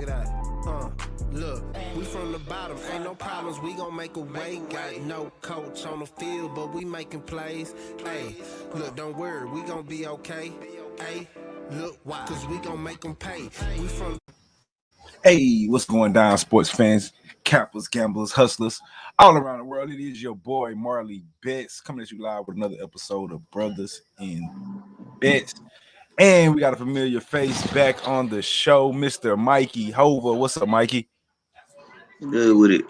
Check it out. Look, we from the bottom, ain't no problems, we gon' make a way. Got no coach on the field, but we making plays. Hey, look, don't worry, we gon' be okay. Hey, look, why? Cause we gon' make them pay. We from. Hey, what's going down, sports fans, cappers, gamblers, hustlers, all around the world? It is your boy Marley Bets coming at you live with another episode of Brothas N Bets. And we got a familiar face back on the show, Mr. Mikey Hova. What's up, Mikey? Good with it.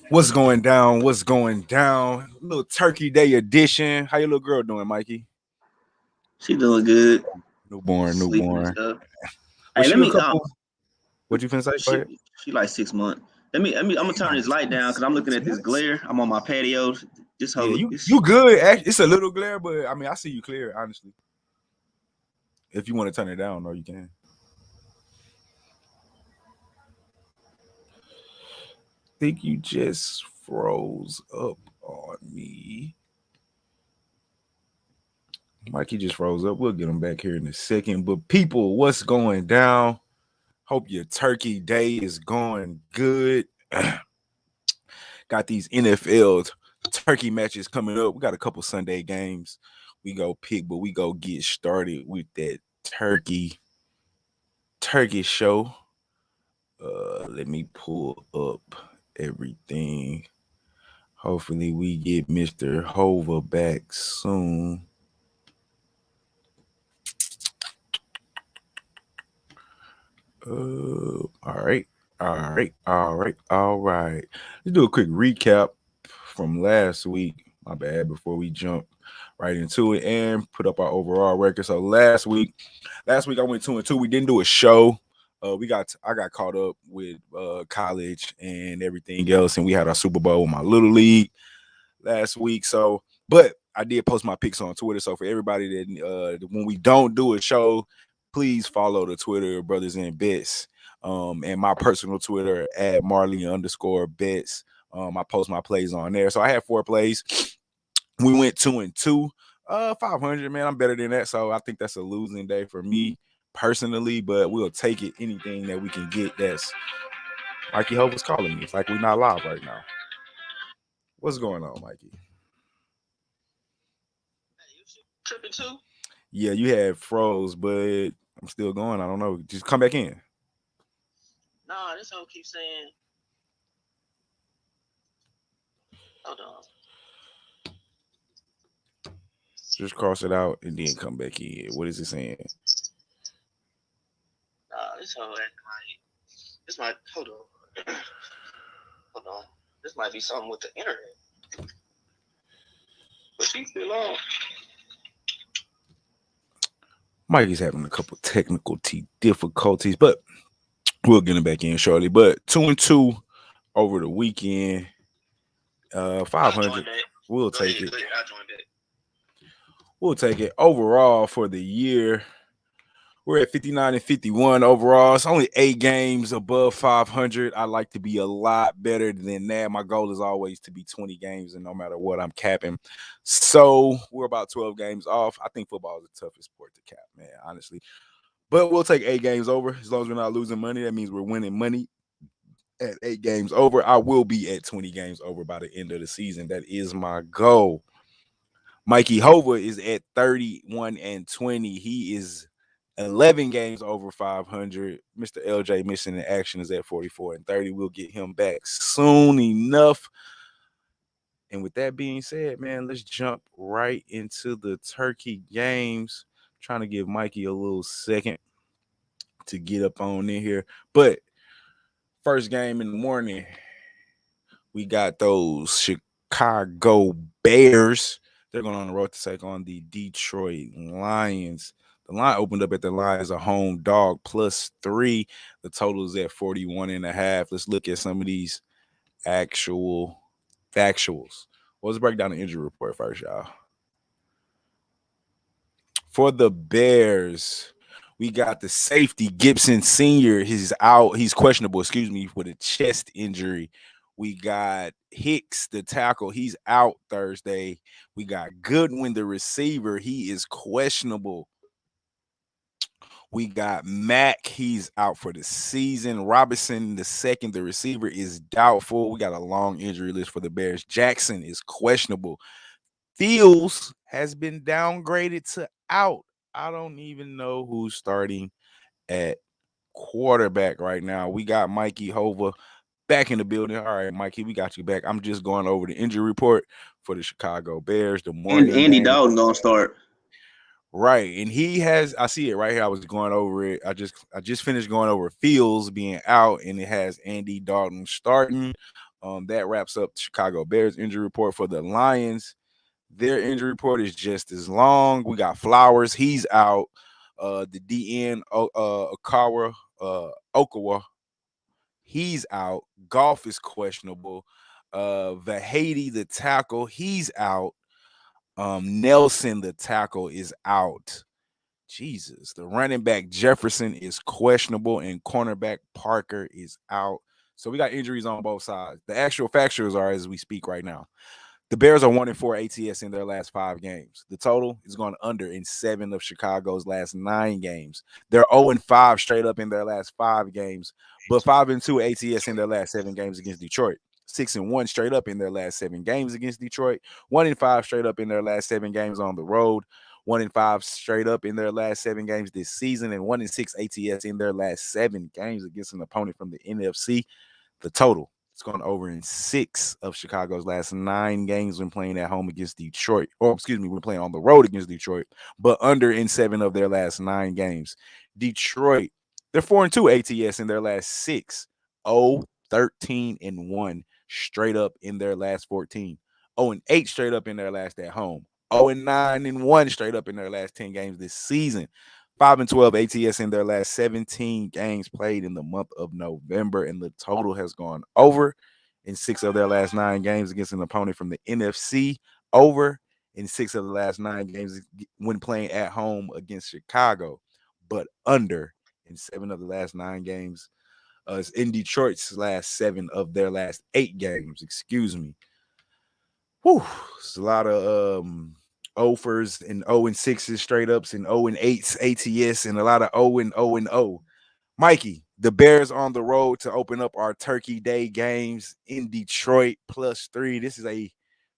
What's going down? What's going down? Little Turkey Day edition. How your little girl doing, Mikey? She doing good. Newborn. Sleeping and stuff. Hey, let me. What you finna say? She like 6 months. I'm gonna turn this light down because I'm looking at this glare. I'm on my patio. Just you good. It's a little glare, but I mean I see you clear, honestly. If you want to turn it down, no, you can. I think you just froze up on me. Mikey just froze up. We'll get him back here in a second. But people, what's going down? Hope your Turkey Day is going good. Got these NFL turkey matches coming up. We got a couple Sunday games we go pick, but we go get started with that turkey show. Let me pull up everything. Hopefully we get Mr. Hova back soon. All right. Let's do a quick recap from last week. My bad, before we jump right into it and put up our overall record. So last week I went 2-2. We didn't do a show. I got caught up with college and everything else, and we had our Super Bowl with my little league last week. So, but I did post my picks on Twitter. So for everybody that when we don't do a show, please follow the Twitter Brothas N Bets, and my personal Twitter at Marley_bets. I post my plays on there. So I had 4 plays. We went 2-2. 500, man. I'm better than that. So I think that's a losing day for me personally, but we'll take it. Anything that we can get. That's Mikey Hope is calling me. It's like we're not live right now. What's going on, Mikey? Tripping too? Yeah, you had froze, but I'm still going. I don't know. Just come back in. Nah, this whole keeps saying. Hold on. Just cross it out and then come back in. What is it saying? Nah, this whole acting like this might hold on. This might be something with the internet. But she's still on. Mikey's having a couple technical difficulties, but we'll get him back in shortly. But 2-2 over the weekend. 500. We'll take it. We'll take it. Overall for the year, we're at 59-51 overall. It's only 8 games above 500. I like to be a lot better than that. My goal is always to be 20 games, and no matter what, I'm capping. So we're about 12 games off. I think football is the toughest sport to cap, man, honestly. But we'll take 8 games over. As long as we're not losing money, that means we're winning money. At 8 games over, I will be at 20 games over by the end of the season. That is my goal. Mikey Hova is at 31-20. He is 11 games over 500. Mr. LJ Missing in Action is at 44-30. We'll get him back soon enough. And with that being said, man, let's jump right into the turkey games. I'm trying to give Mikey a little second to get up on in here. But first game in the morning, we got those Chicago Bears. They're going on the road to take on the Detroit Lions. The line opened up at the Lions a home dog +3. The total is at 41.5. Let's look at some of these actual factuals. Let's break down the injury report first, y'all. For the Bears, we got the safety Gibson Sr. He's out. He's questionable, with a chest injury. We got Hicks, the tackle. He's out Thursday. We got Goodwin, the receiver. He is questionable We got Mack. He's out for the season. Robinson, the second, the receiver, is doubtful. We got a long injury list for the Bears. Jackson is questionable. Fields has been downgraded to out. I don't even know who's starting at quarterback right now. We got Mikey Hova back in the building. All right, Mikey, we got you back. I'm just going over the injury report for the Chicago Bears. The And morning Andy game. Dalton gonna start. Right, and he has. I see it right here. I was going over it. I just finished going over Fields being out, and it has Andy Dalton starting. That wraps up the Chicago Bears injury report. For the Lions, their injury report is just as long. We got Flowers. He's out. The DN Okawa. He's out. Golf is questionable. Vahady, the tackle, he's out. Nelson, the tackle, is out. Jesus. The running back Jefferson is questionable, and cornerback Parker is out. So we got injuries on both sides. The actual factuals are as we speak right now. The Bears are 1-4 ATS in their last 5 games. The total is going under in 7 of Chicago's last 9 games. They're 0-5 straight up in their last 5 games, but 5-2 ATS in their last 7 games against Detroit. 6-1 straight up in their last 7 games against Detroit. 1-5 straight up in their last 7 games on the road. 1-5 straight up in their last 7 games this season, and 1-6 ATS in their last 7 games against an opponent from the NFC. The total, it's gone over in 6 of Chicago's last 9 games when playing at home against Detroit. When playing on the road against Detroit, but under in 7 of their last 9 games. Detroit, they're 4-2 ATS in their last 6. 0-13-1 straight up in their last 14. 0-8 straight up in their last at home. 0-9-1 straight up in their last 10 games this season. 5-12 ATS in their last 17 games played in the month of November, and the total has gone over in 6 of their last 9 games against an opponent from the NFC. Over in 6 of the last 9 games when playing at home against Chicago, but under in 7 of the last 9 games in Detroit's last 7 of their last 8 games. Excuse me. Whew, it's a lot of 0-fers and 0-6s straight ups and 0-8s ATS and a lot of 0-0-0. Mikey, the Bears on the road to open up our Turkey Day games in Detroit +3. This is a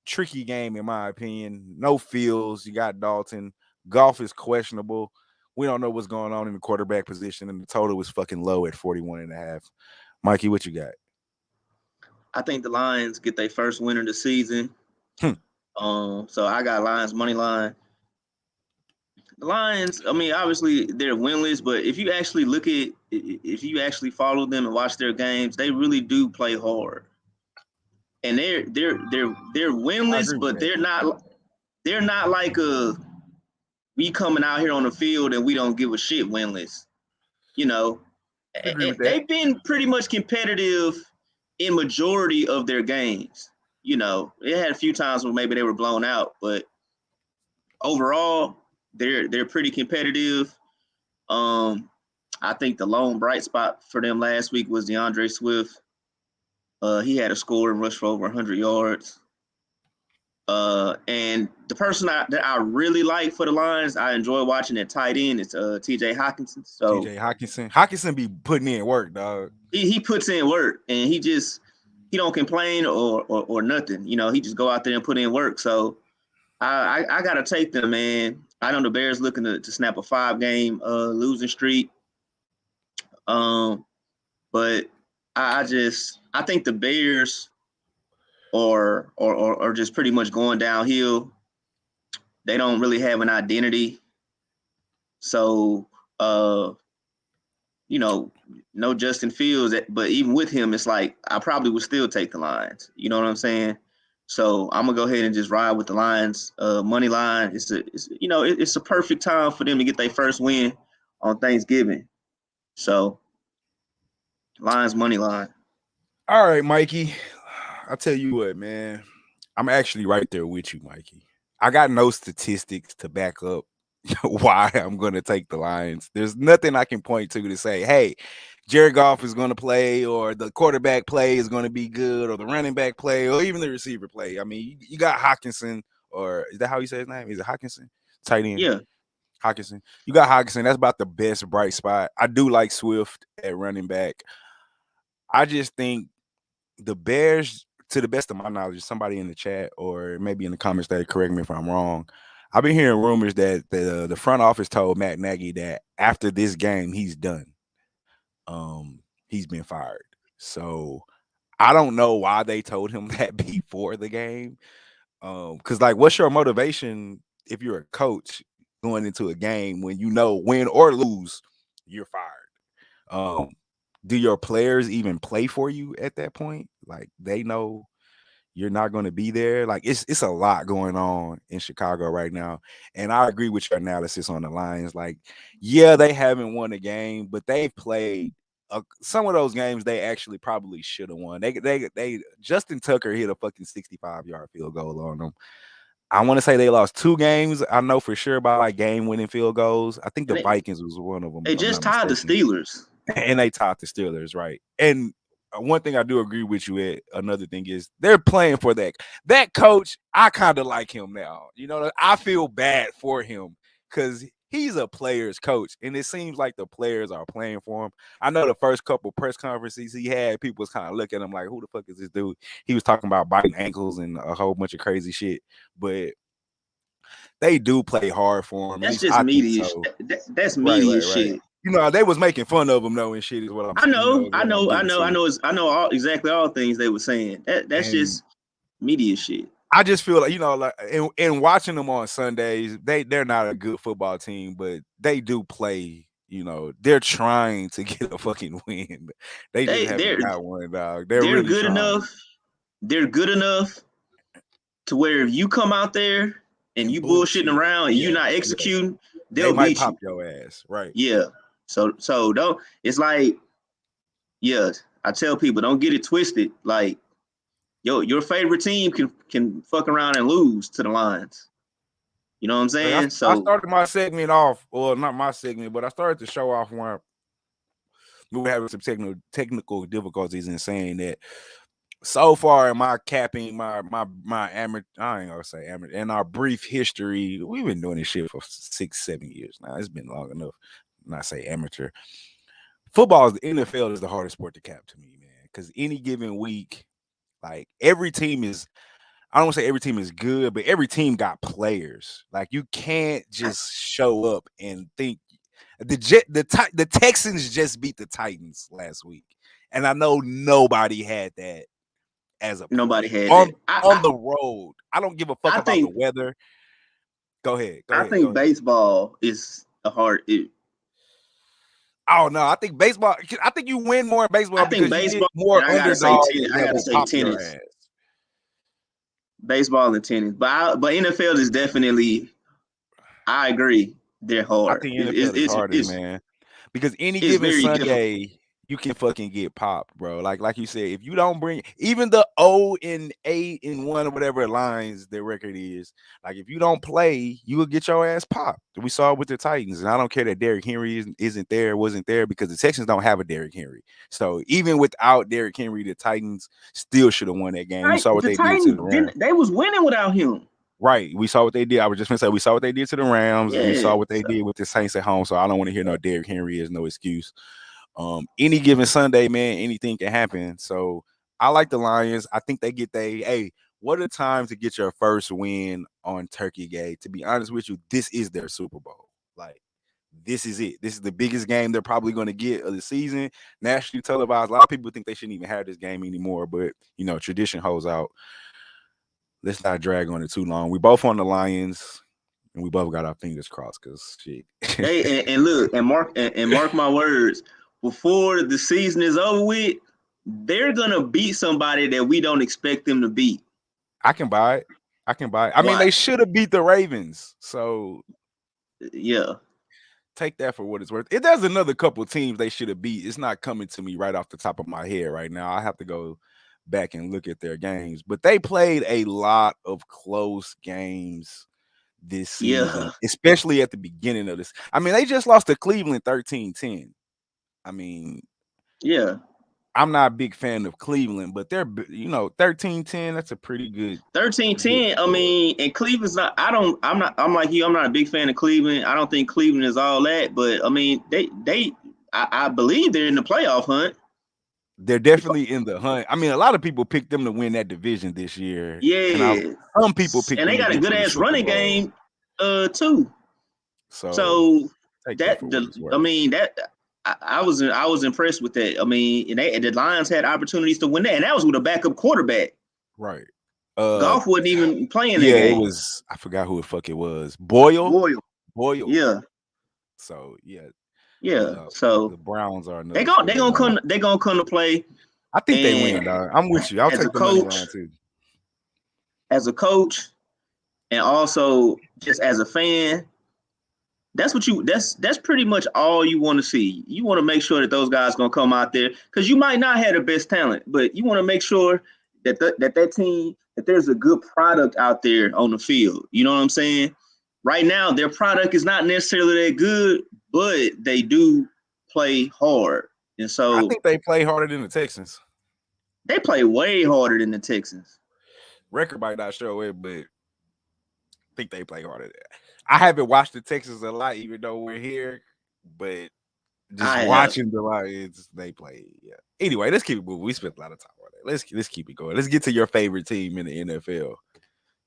tricky game in my opinion. No Fields. You got Dalton. Golf is questionable. We don't know what's going on in the quarterback position, and the total was fucking low at 41.5. Mikey, what you got? I think the Lions get their first win of the season. So I got Lions money line. The Lions, I mean, obviously they're winless, but if you actually follow them and watch their games, they really do play hard. And they're winless, but they're not like we coming out here on the field and we don't give a shit winless. You know, they've been pretty much competitive in majority of their games. You know, they had a few times where maybe they were blown out, but overall, they're pretty competitive. I think the lone bright spot for them last week was DeAndre Swift. He had a score and rush for over 100 yards. And the person that I really like for the Lions, I enjoy watching at tight end. It's TJ Hawkinson. So TJ Hawkinson be putting in work, dog. He puts in work, and he don't complain or nothing. You know, he just go out there and put in work. So I gotta take them, man. I know the Bears looking to snap a 5-game losing streak. But I think the Bears are just pretty much going downhill. They don't really have an identity. So you know, no Justin Fields, but even with him, it's like I probably would still take the Lions. You know what I'm saying? So I'm gonna go ahead and just ride with the Lions money line. It's a perfect time for them to get their first win on Thanksgiving. So Lions money line. All right, Mikey. I'll tell you what, man. I'm actually right there with you, Mikey. I got no statistics to back up why I'm going to take the Lions. There's nothing I can point to say, hey, Jared Goff is going to play, or the quarterback play is going to be good, or the running back play, or even the receiver play. I mean, you got Hawkinson, or is that how you say his name? Is it Hawkinson? Tight end. Yeah. Hawkinson. You got Hawkinson. That's about the best bright spot. I do like Swift at running back. I just think the Bears, to the best of my knowledge, somebody in the chat or maybe in the comments that correct me if I'm wrong. I've been hearing rumors that the front office told Matt Nagy that after this game he's done. He's been fired. So I don't know why they told him that before the game. Because like, what's your motivation if you're a coach going into a game when you know win or lose, you're fired? Do your players even play for you at that point? Like they know you're not going to be there. Like it's a lot going on in Chicago right now. And I agree with your analysis on the Lions. Like, yeah, they haven't won a game, but they've played some of those games they actually probably should have won. They Justin Tucker hit a fucking 65-yard field goal on them. I want to say they lost 2 games. I know for sure by like game-winning field goals. I think the Vikings was one of them. They just tied the Steelers. And they tied the Steelers, right? And one thing I do agree with you at, another thing is they're playing for that. That coach, I kind of like him now. You know, I feel bad for him because he's a player's coach, and it seems like the players are playing for him. I know the first couple press conferences he had, people was kind of looking at him like, who the fuck is this dude? He was talking about biting ankles and a whole bunch of crazy shit, but they do play hard for him. That's just media. So. That's media shit. Right. You know, they was making fun of him though and shit is what I'm saying. I know exactly all things they were saying. That's just media shit. I just feel like, you know, like in watching them on Sundays, they're not a good football team, but they do play. You know, they're trying to get a fucking win. They just haven't got one, dog. They're really good enough. They're good enough to where if you come out there and you bullshitting around and you're not executing, they might beat pop you. your ass, right? Yeah. So don't. It's like, yeah. I tell people, don't get it twisted. Like, your favorite team can fuck around and lose to the Lions. You know what I'm saying? I started my segment off, or not my segment, but I started to show off when we were having some technical difficulties in saying that so far in my capping, my amateur, I ain't gonna say amateur, in our brief history, we've been doing this shit for 6-7 years now. It's been long enough. Not say amateur. Football, the NFL is the hardest sport to cap to me, man. Because any given week, like every team is, I don't want to say every team is good, but every team got players. Like you can't just show up and think the Texans just beat the Titans last week, and I know nobody had that as a nobody play. had on the road. I don't give a fuck about the weather. Go ahead. I think baseball is a hard. Oh no, I think baseball. I think you win more in baseball. I think baseball more underdogs. I gotta say tennis. Baseball and tennis, but NFL is definitely. I agree, they're hard. I think NFL is hardest, man. Because any given Sunday, you can fucking get popped, bro. Like you said, if you don't bring even the 0-8-1 or whatever lines their record is, like if you don't play, you will get your ass popped. We saw it with the Titans, and I don't care that Derrick Henry wasn't there because the Texans don't have a Derrick Henry. So even without Derrick Henry, the Titans still should have won that game. We saw what they did to the Rams. They was winning without him. Right. We saw what they did. I was just gonna say we saw what they did to the Rams, and we saw what they did with the Saints at home. So I don't want to hear no Derrick Henry is no excuse. Any given Sunday, man, anything can happen. So I like the Lions. I think they get what a time to get your first win on Turkey Day. To be honest with you, this is their Super Bowl. Like, this is it. This is the biggest game they're probably going to get of the season. Nationally televised. A lot of people think they shouldn't even have this game anymore, but you know, tradition holds out. Let's not drag on it too long. We both on the Lions, and we both got our fingers crossed because shit. Hey, and look, and mark my words. Before the season is over with, they're gonna beat somebody that we don't expect them to beat. I can buy it. I mean, they should have beat the Ravens. So yeah, take that for what it's worth. If there's another couple of teams they should have beat, it's not coming to me right off the top of my head right now. I have to go back and look at their games. But they played a lot of close games this season, especially at the beginning of this. I mean, they just lost to Cleveland 13-10. I mean, yeah. I'm not a big fan of Cleveland, but they're 13-10. That's a pretty good 13-10. I score. mean, and Cleveland's not. I'm like you. I'm not a big fan of Cleveland. I don't think Cleveland is all that. But I mean, I believe they're in the playoff hunt. They're definitely in the hunt. I mean, a lot of people picked them to win that division this year. Yeah, and some people picked and them they got to a get good to the ass Super running Bowl. game, too. So take that that for what it's worth. I mean that. I was impressed with that. I mean, and the Lions had opportunities to win that, and that was with a backup quarterback. Right. Golf wasn't even playing that Yeah, game. it was. I forgot who the fuck it was. Boyle. Yeah. So So the Browns are they gonna come to play. I think they win, dog. I'm with you. I'll take the money line too. As a coach, and also just as a fan, that's pretty much all you want to see. You want to make sure that those guys gonna come out there because you might not have the best talent, but you want to make sure that that team, that there's a good product out there on the field. You know what I'm saying? Right now, their product is not necessarily that good, but they do play hard, and so I think they play harder than the Texans. They play way harder than the Texans. Record might not show it, but I think they play harder. I haven't watched the Texans a lot, even though we're here, but just watching the Lions, they play. Yeah. Anyway, let's keep it moving. We spent a lot of time on it. Let's keep it going. Let's get to your favorite team in the NFL.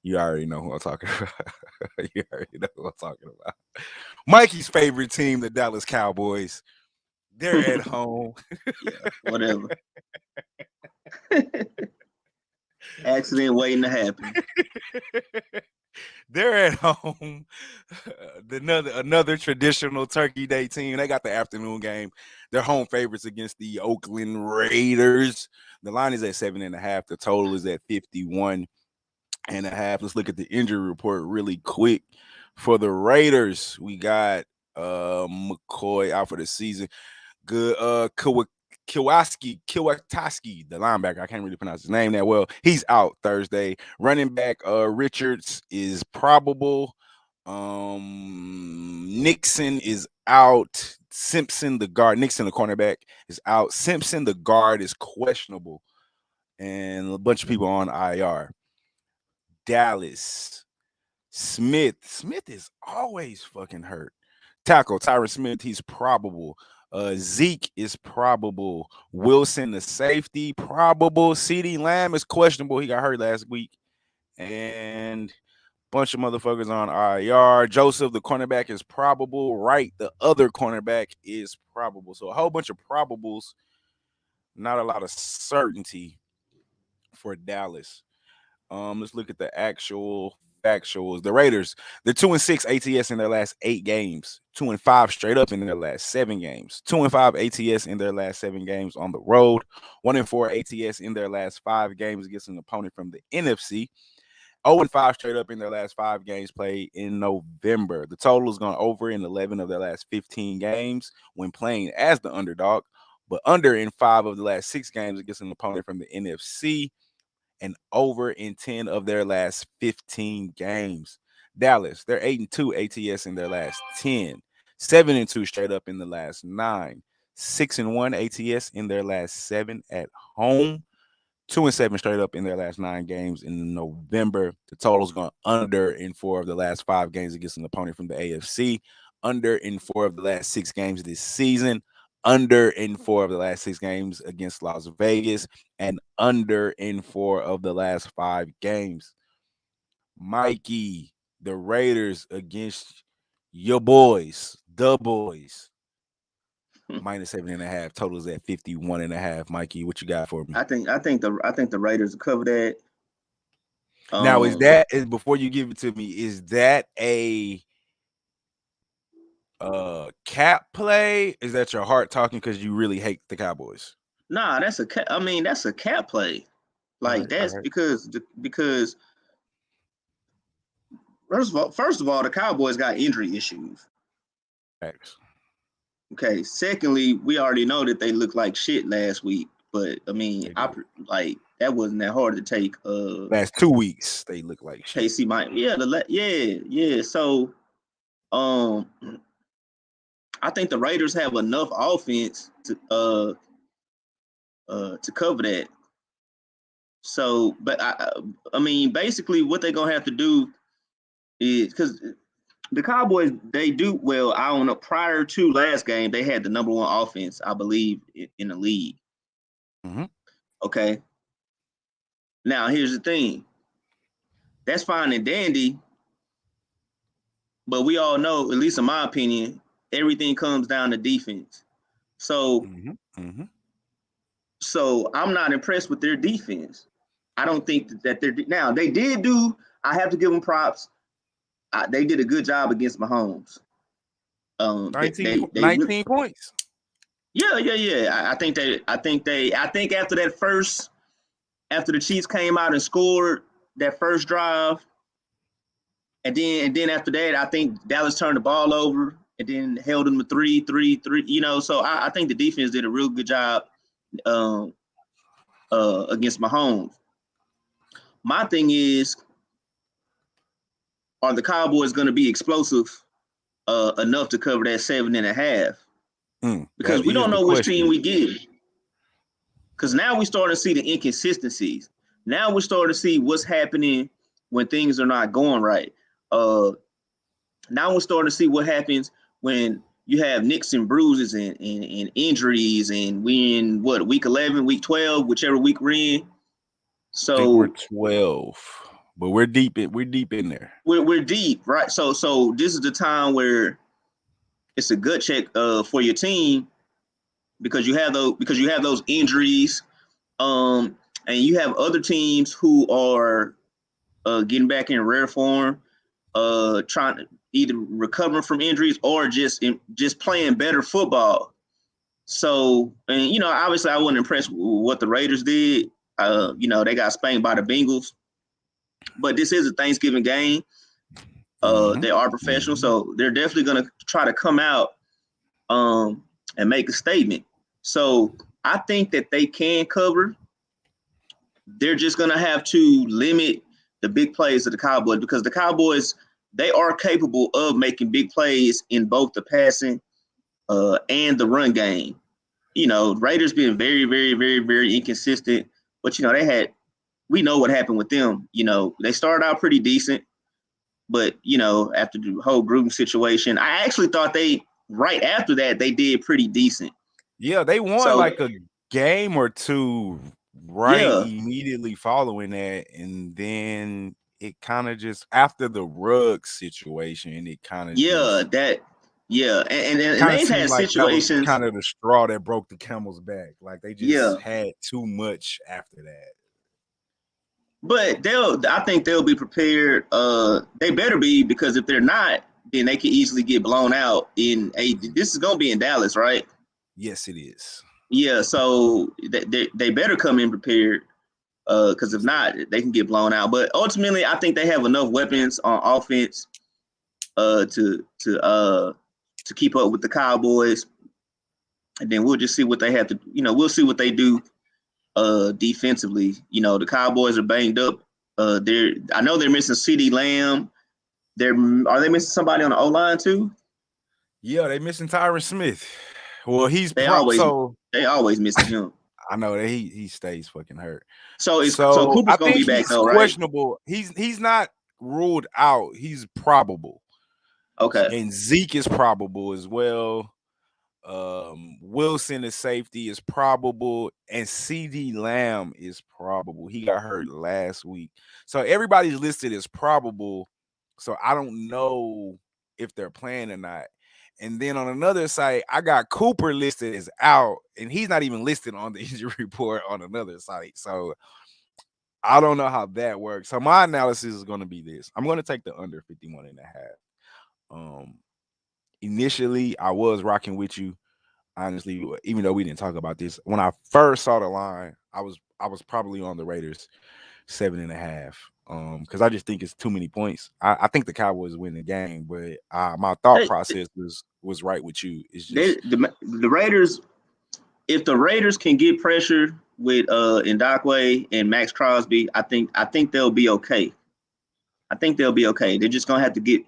You already know who I'm talking about. Mikey's favorite team, the Dallas Cowboys. They're at home. Yeah, whatever. Accident waiting to happen. They're at home. Another traditional Turkey Day team. They got the afternoon game. They're home favorites against the Oakland Raiders. The line is at 7.5. The total is at 51.5. Let's look at the injury report really quick. For the Raiders, we got McCoy out for the season. Good Kwiatkowski, the linebacker. I can't really pronounce his name that well. He's out Thursday. Running back Richards is probable. Nixon is out. Simpson, the guard. Nixon, the cornerback, is out. Simpson, the guard, is questionable. And a bunch of people on IR. Dallas. Smith is always fucking hurt. Tackle Tyron Smith, he's probable. Zeke is probable. Wilson, the safety, probable. CeeDee Lamb is questionable. He got hurt last week. And a bunch of motherfuckers on IR. Joseph, the cornerback, is probable. Wright, the other cornerback, is probable. So a whole bunch of probables. Not a lot of certainty for Dallas. Let's look at the actuals. The Raiders, they're 2-6 ATS in their last 8 games, 2-5 straight up in their last 7 games, 2-5 ATS in their last 7 games on the road, 1-4 ATS in their last 5 games against an opponent from the NFC, 0-5 straight up in their last 5 games played in November. The total has gone over in 11 of their last 15 games when playing as the underdog, but under in 5 of the last 6 games against an opponent from the NFC, and over in 10 of their last 15 games. Dallas, they're 8-2 ATS in their last 10, 7-2 straight up in the last 9, 6-1 ATS in their last 7 at home, 2-7 straight up in their last 9 games in November. The total's gone under in 4 of the last 5 games against an opponent from the AFC, under in 4 of the last 6 games this season, under in 4 of the last 6 games against Las Vegas, and under in 4 of the last 5 games. Mikey, the Raiders against your boys, the boys. -7.5. Totals at 51.5. Mikey, what you got for me? I think the Raiders will cover that. Now, before you give it to me, is that a cap play? Is that your heart talking because you really hate the Cowboys? Nah, that's a cap play. Like that's right. because first of all, the Cowboys got injury issues. Thanks. Okay. Secondly, we already know that they looked like shit last week, but I mean, that wasn't that hard to take. Last 2 weeks they look like shit. KC might, yeah. So, I think the Raiders have enough offense to to cover that. So, but I mean, basically, what they're gonna have to do is because the Cowboys, they do well. I don't know. Prior to last game, they had the number one offense, I believe, in the league. Mm-hmm. Okay. Now, here's the thing. That's fine and dandy, but we all know, at least in my opinion, everything comes down to defense. So, so I'm not impressed with their defense. I don't think that they're now. They did do. I have to give them props. They did a good job against Mahomes. 19 points. Yeah. I think after the Chiefs came out and scored that first drive, and then after that, I think Dallas turned the ball over and then held them to 3. So I think the defense did a real good job against Mahomes. My thing is, are the Cowboys going to be explosive enough to cover that 7.5? Because we don't know which team we get. Because now we're starting to see the inconsistencies. Now we're starting to see what's happening when things are not going right. Now we're starting to see what happens when you have nicks and bruises and injuries, and we in week 11, week 12, whichever week we're in. So I think we're 12, but we're deep in there. We're deep, right? So this is the time where it's a gut check for your team because you have those injuries, and you have other teams who are getting back in rare form, trying to either recover from injuries or just playing better football. So, and obviously I wasn't impressed with what the Raiders did. They got spanked by the Bengals, but this is a Thanksgiving game. They are professional, so they're definitely going to try to come out and make a statement. So I think that they can cover. They're just going to have to limit the big plays of the Cowboys because the Cowboys, they are capable of making big plays in both the passing and the run game. Raiders being very, very, very, very inconsistent, but we know what happened with them. They started out pretty decent, but after the whole Gruden situation, I actually thought right after that they did pretty decent. Yeah, they won like a game or two immediately following that, and then it kind of just after the rug situation, it kind of and they've had like situations. That was kind of the straw that broke the camel's back. Like they just had too much after that. But I think they'll be prepared. They better be, because if they're not, then they could easily get blown out this is gonna be in Dallas, right? Yes, it is. Yeah, so they better come in prepared, because if not, they can get blown out. But ultimately, I think they have enough weapons on offense to keep up with the Cowboys, and then we'll just see what they have to. We'll see what they do defensively. The Cowboys are banged up. I know they're missing CeeDee Lamb. Are they missing somebody on the O-line too? Yeah, they missing Tyron Smith. Well, they always missing him. I know that he stays fucking hurt. So Cooper's gonna be back though, right? Questionable. He's not ruled out. He's probable. Okay. And Zeke is probable as well. Wilson, the safety, is probable, and CeeDee Lamb is probable. He got hurt last week, so everybody's listed as probable. So I don't know if they're playing or not. And then on another site, I got Cooper listed as out, and he's not even listed on the injury report on another site. So I don't know how that works. So my analysis is going to be this. I'm going to take the under 51.5. Initially, I was rocking with you, honestly, even though we didn't talk about this. When I first saw the line, I was probably on the Raiders 7.5. Because I just think it's too many points. I think the Cowboys win the game, but my thought process was right with you. It's just the Raiders. If the Raiders can get pressure with Ndakwe and Max Crosby, I think they'll be okay. They're just gonna have to get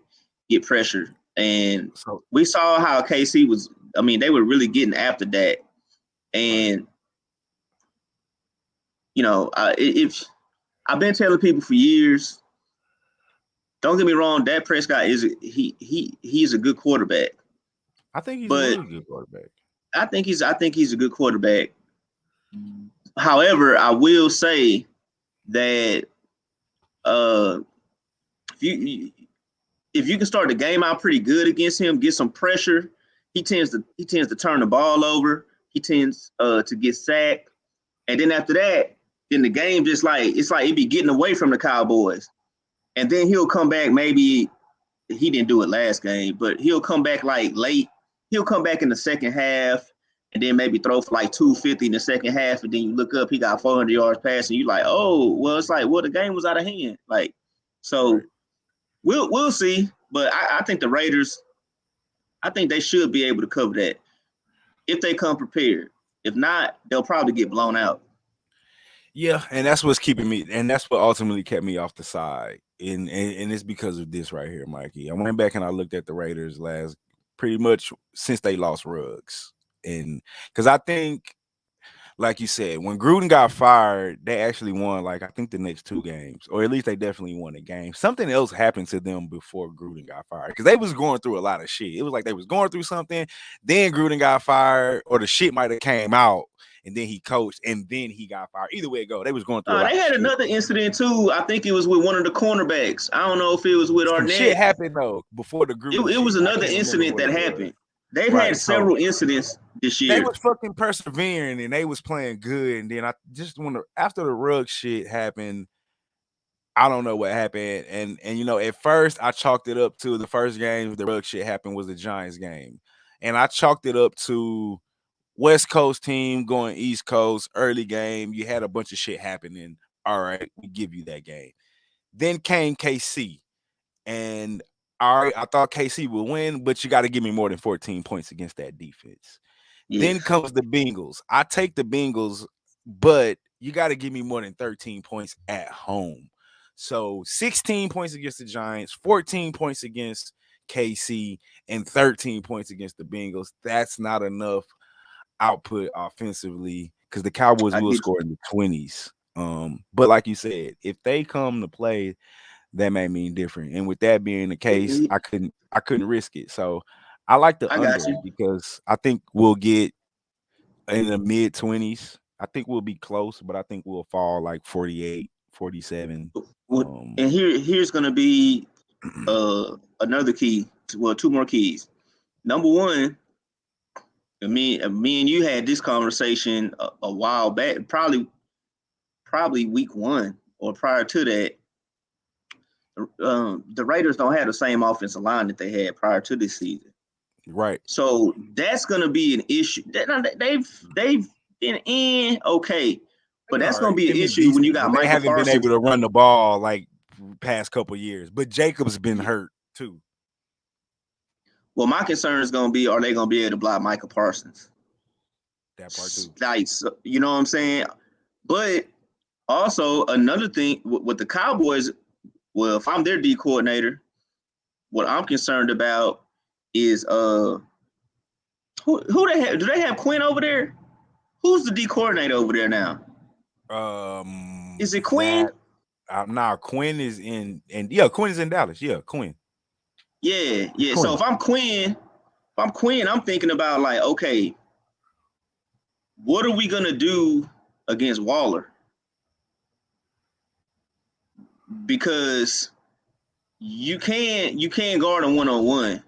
pressure. And we saw how KC was. I mean, they were really getting after that. And if I've been telling people for years, don't get me wrong, Dak Prescott he's a good quarterback. I think he's a But really good quarterback. I think he's a good quarterback. However, I will say that if you can start the game out pretty good against him, get some pressure, he tends to turn the ball over. He tends to get sacked, and then after that, then the game just it be getting away from the Cowboys, and then he'll come back. Maybe he didn't do it last game, but he'll come back like late. He'll come back in the second half, and then maybe throw for like 250 in the second half, and then you look up, he got 400 yards passing. You like, oh, well, it's like, well, the game was out of hand. Like, so we'll see. But I think the Raiders, I think they should be able to cover that if they come prepared. If not, they'll probably get blown out. Yeah, and that's what's keeping me, and that's what ultimately kept me off the side. And it's because of this right here, Mikey. I went back and I looked at the Raiders pretty much since they lost Ruggs. And because I think, like you said, when Gruden got fired, they actually won, I think the next 2 games, or at least they definitely won a game. Something else happened to them before Gruden got fired, because they was going through a lot of shit. It was like they was going through something, then Gruden got fired, or the shit might have came out, and then he coached, and then he got fired. Either way it go, they was going through a lot They had of another incident too. I think it was with one of the cornerbacks. I don't know if it was with Some Arnett. shit happened though before the Gruden. It was another incident that happened. They've had several incidents this year. They was fucking persevering and they was playing good. And then I just after the Ruggs shit happened, I don't know what happened. And at first I chalked it up to the first game the Ruggs shit happened was the Giants game. And I chalked it up to West Coast team going East Coast, early game. You had a bunch of shit happening. All right, we give you that game. Then came KC. And all right, I thought KC would win, but you got to give me more than 14 points against that defense. Yeah. Then comes the Bengals. I take the Bengals, but you got to give me more than 13 points at home. So 16 points against the Giants, 14 points against KC, and 13 points against the Bengals. That's not enough output offensively because the Cowboys will score in the 20s. But like you said, if they come to play, that may mean different. And with that being the case, I couldn't risk it. So I like the under because I think we'll get in the mid 20s. I think we'll be close, but I think we'll fall like 48, 47. And here's going to be another key. Well, 2 more keys. Number one, me and you had this conversation a while back, probably week 1 or prior to that. The Raiders don't have the same offensive line that they had prior to this season. Right. So that's going to be an issue. They've been in okay, but that's going to be an issue when you got Michael Parsons. They haven't been able to run the ball like past couple years, but Jacob's been hurt too. Well, my concern is going to be, are they going to be able to block Michael Parsons? That part too. Nice. You know what I'm saying? But also another thing with the Cowboys, well, if I'm their D coordinator, what I'm concerned about is who they have? Do they have Quinn over there? Who's the D coordinator over there now? Is it Quinn? Nah, Quinn is in, and yeah, Quinn is in Dallas. Yeah, Quinn. Yeah. Quinn. So if I'm Quinn, I'm thinking about like, okay, what are we gonna do against Waller? Because you can't guard him 1-on-1.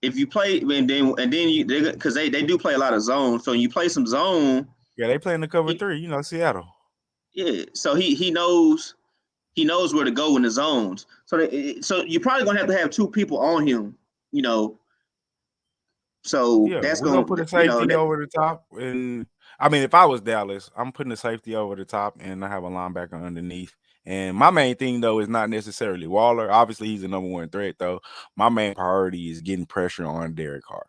If you play and then you, because they do play a lot of zone. So when you play some zone, yeah, they play in the cover 3. Seattle. Yeah, so he knows where to go in the zones. So you're probably gonna have 2 people on him. So yeah, that's gonna put a safety over the top. And I mean, if I was Dallas, I'm putting a safety over the top, and I have a linebacker underneath. And my main thing, though, is not necessarily Waller. Obviously, he's the number 1 threat, though. My main priority is getting pressure on Derek Carr.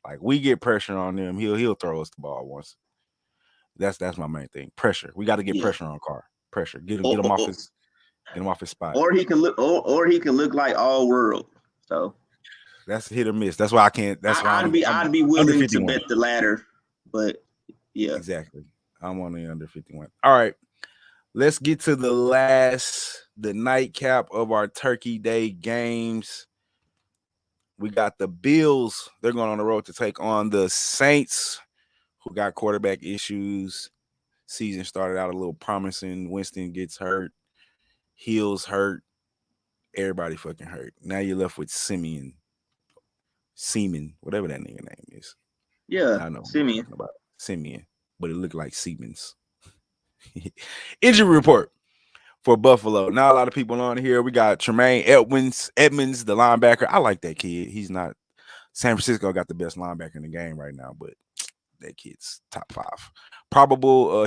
Like, we get pressure on him, he'll throw us the ball once. That's my main thing. Pressure. We got to get pressure on Carr. Pressure. Get him off his spot. Or he can look like all world. So that's hit or miss. That's why I can't. That's why I'd be willing to bet the latter. But yeah, exactly. I'm on the under 51. All right. Let's get to the nightcap of our Turkey Day games. We got the Bills. They're going on the road to take on the Saints, who got quarterback issues. Season started out a little promising. Winston gets hurt. Hills hurt. Everybody fucking hurt. Now you're left with Seaman, whatever that nigga name is. Yeah, I know who Simeon. you're talking about. Simeon, but it looked like Siemens. Injury report for Buffalo. Not a lot of people on here. We got Tremaine Edmonds, the linebacker. I like that kid. He's not San Francisco got the best linebacker in the game right now, but that kid's top 5.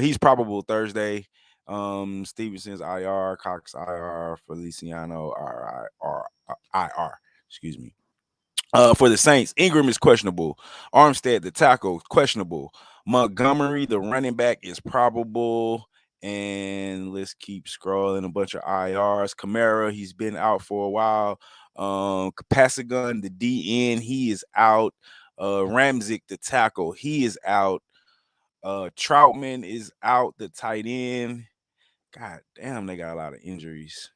He's probable Thursday. Stevenson's IR, Cox IR, Feliciano IR. Excuse me. For the Saints, Ingram is questionable. Armstead, the tackle, questionable. Montgomery, the running back, is probable. And let's keep scrolling. A bunch of IRs. Kamara, he's been out for a while. Capasigun, the DN, he is out. Ramzik, the tackle, he is out. Troutman is out, the tight end. God damn, they got a lot of injuries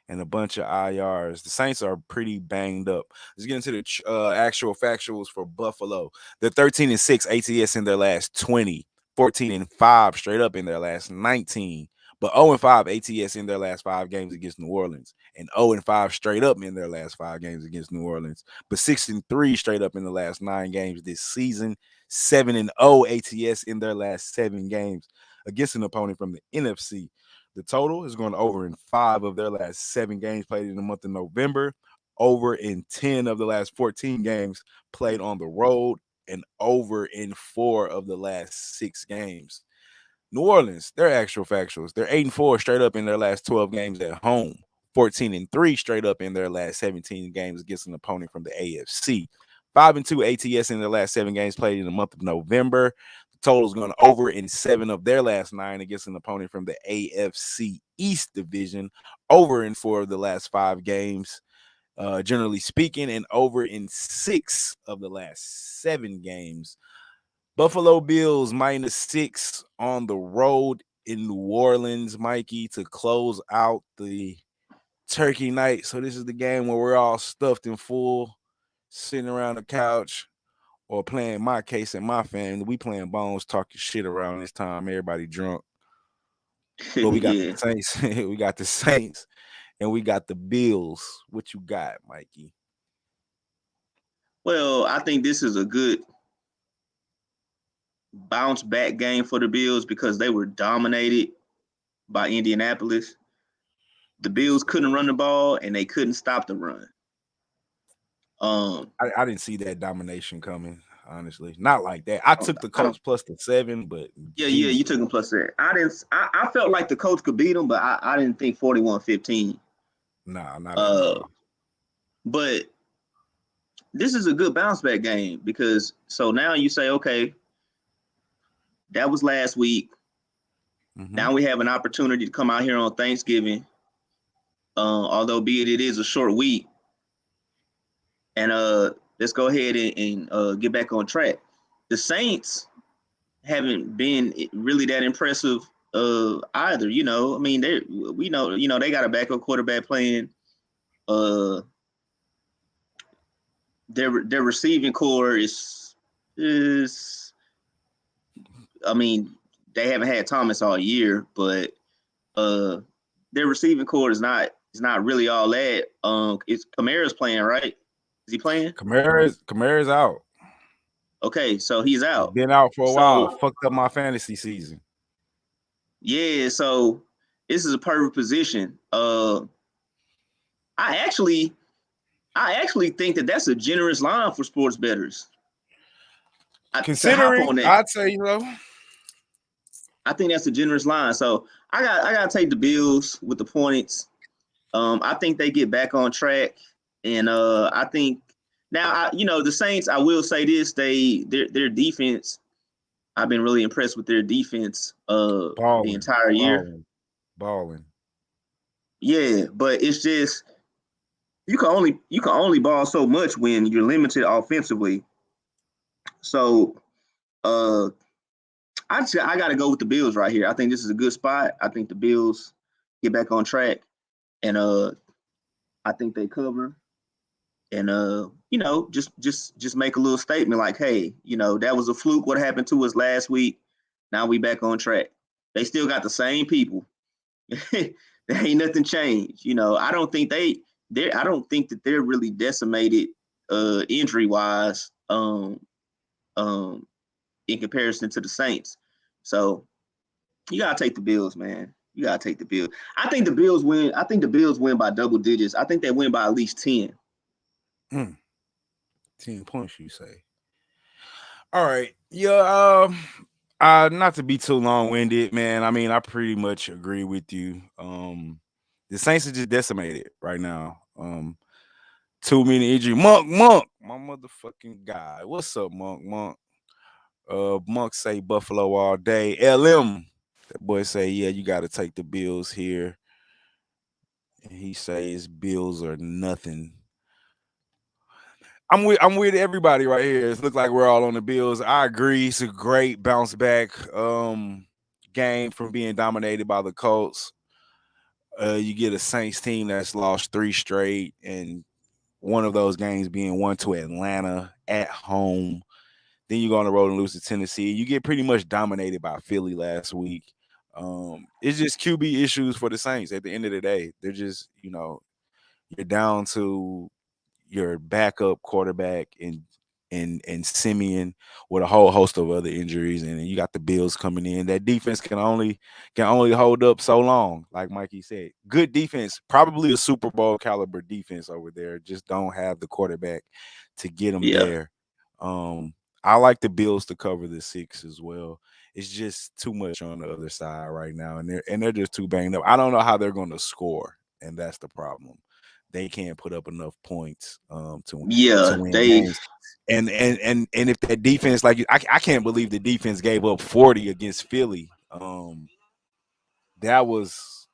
and a bunch of IRs. The Saints are pretty banged up. Let's get into the actual factuals for Buffalo. They're 13-6 ATS in their last 20, 14-5 straight up in their last 19, but 0-5 ATS in their last 5 games against New Orleans, and 0-5 straight up in their last 5 games against New Orleans, but 6-3 straight up in the last 9 games this season, 7-0 ATS in their last 7 games against an opponent from the NFC. The total is going over in 5 of their last 7 games played in the month of November, over in 10 of the last 14 games played on the road, and over in 4 of the last 6 games. New Orleans, their actual factuals, they're 8-4 straight up in their last 12 games at home, 14-3 straight up in their last 17 games against an opponent from the AFC. 5-2 ATS in their last 7 games played in the month of November. Total is going over in 7 of their last 9 against an opponent from the AFC East Division, over in 4 of the last 5 games, generally speaking, and over in 6 of the last 7 games. Buffalo Bills -6 on the road in New Orleans, Mikey, to close out the Turkey night. So this is the game where we're all stuffed and full, sitting around the couch, or playing my case and my family. We playing bones, talking shit around this time. Everybody drunk. But we got the Saints. We got the Saints, and we got the Bills. What you got, Mikey? Well, I think this is a good bounce back game for the Bills because they were dominated by Indianapolis. The Bills couldn't run the ball and they couldn't stop the run. I didn't see that domination coming, honestly. Not like that. I took the Colts plus the 7, but yeah, you took them plus 7. I felt like the Colts could beat them, but I didn't think 41-15. Nah, not at all. But this is a good bounce back game because so now you say, okay, that was last week. Mm-hmm. Now we have an opportunity to come out here on Thanksgiving, although be it is a short week. And let's go ahead and get back on track. The Saints haven't been really that impressive either. You know, I mean, they got a backup quarterback playing. Their receiving core is I mean, they haven't had Thomas all year, but their receiving core is not really all that. It's Kamara's playing, right? Is he playing? Kamara's out. Okay, so he's out. He's been out for a while. Fucked up my fantasy season. Yeah, so this is a perfect position. I actually think that that's a generous line for sports bettors. Considering, I'd say, you know, I think that's a generous line. So I gotta take the Bills with the points. I think they get back on track. And I think now, the Saints, I will say this, their defense, I've been really impressed with their defense the entire year. Balling. Yeah, but it's just you can only ball so much when you're limited offensively. So I got to go with the Bills right here. I think this is a good spot. I think the Bills get back on track, and I think they cover. And just make a little statement like, hey, that was a fluke. What happened to us last week? Now we back on track. They still got the same people. There ain't nothing changed. I don't think I don't think that they're really decimated injury wise in comparison to the Saints. So you gotta take the Bills, man. You gotta take the Bills. I think the Bills win. I think the Bills win by double digits. I think they win by at least 10. 10 points, you say? All right. Yeah. Not to be too long-winded, man. I mean, I pretty much agree with you. The Saints are just decimated right now. Too many injury. Monk, my motherfucking guy. What's up, Monk? Monk say Buffalo all day. LM, that boy say, yeah, you got to take the Bills here. And he says Bills are nothing. I'm with everybody right here. It looks like we're all on the Bills. I agree. It's a great bounce back game from being dominated by the Colts. You get a Saints team that's lost 3 straight, and one of those games being won to Atlanta at home. Then you go on the road and lose to Tennessee. You get pretty much dominated by Philly last week. It's just QB issues for the Saints at the end of the day. They're just, you're down to your backup quarterback and Simeon with a whole host of other injuries, and then you got the Bills coming in. That defense can only hold up so long. Like Mikey said, good defense, probably a Super Bowl caliber defense over there. Just don't have the quarterback to get them there. I like the Bills to cover the 6 as well. It's just too much on the other side right now, and they're just too banged up. I don't know how they're going to score, and that's the problem. They can't put up enough points to win games. And if that defense, like I can't believe the defense gave up 40 against Philly. That was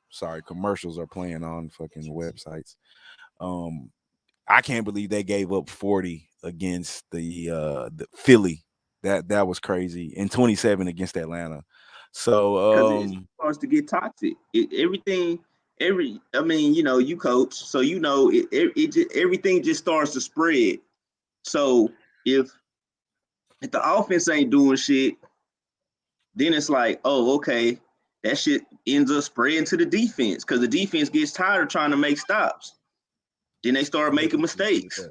commercials are playing on fucking websites. I can't believe they gave up 40 against the Philly. That was crazy. And 27 against Atlanta. So it starts to get toxic. You coach, so everything just starts to spread. So if the offense ain't doing shit, then it's like, oh, okay, that shit ends up spreading to the defense because the defense gets tired of trying to make stops. Then they start making mistakes.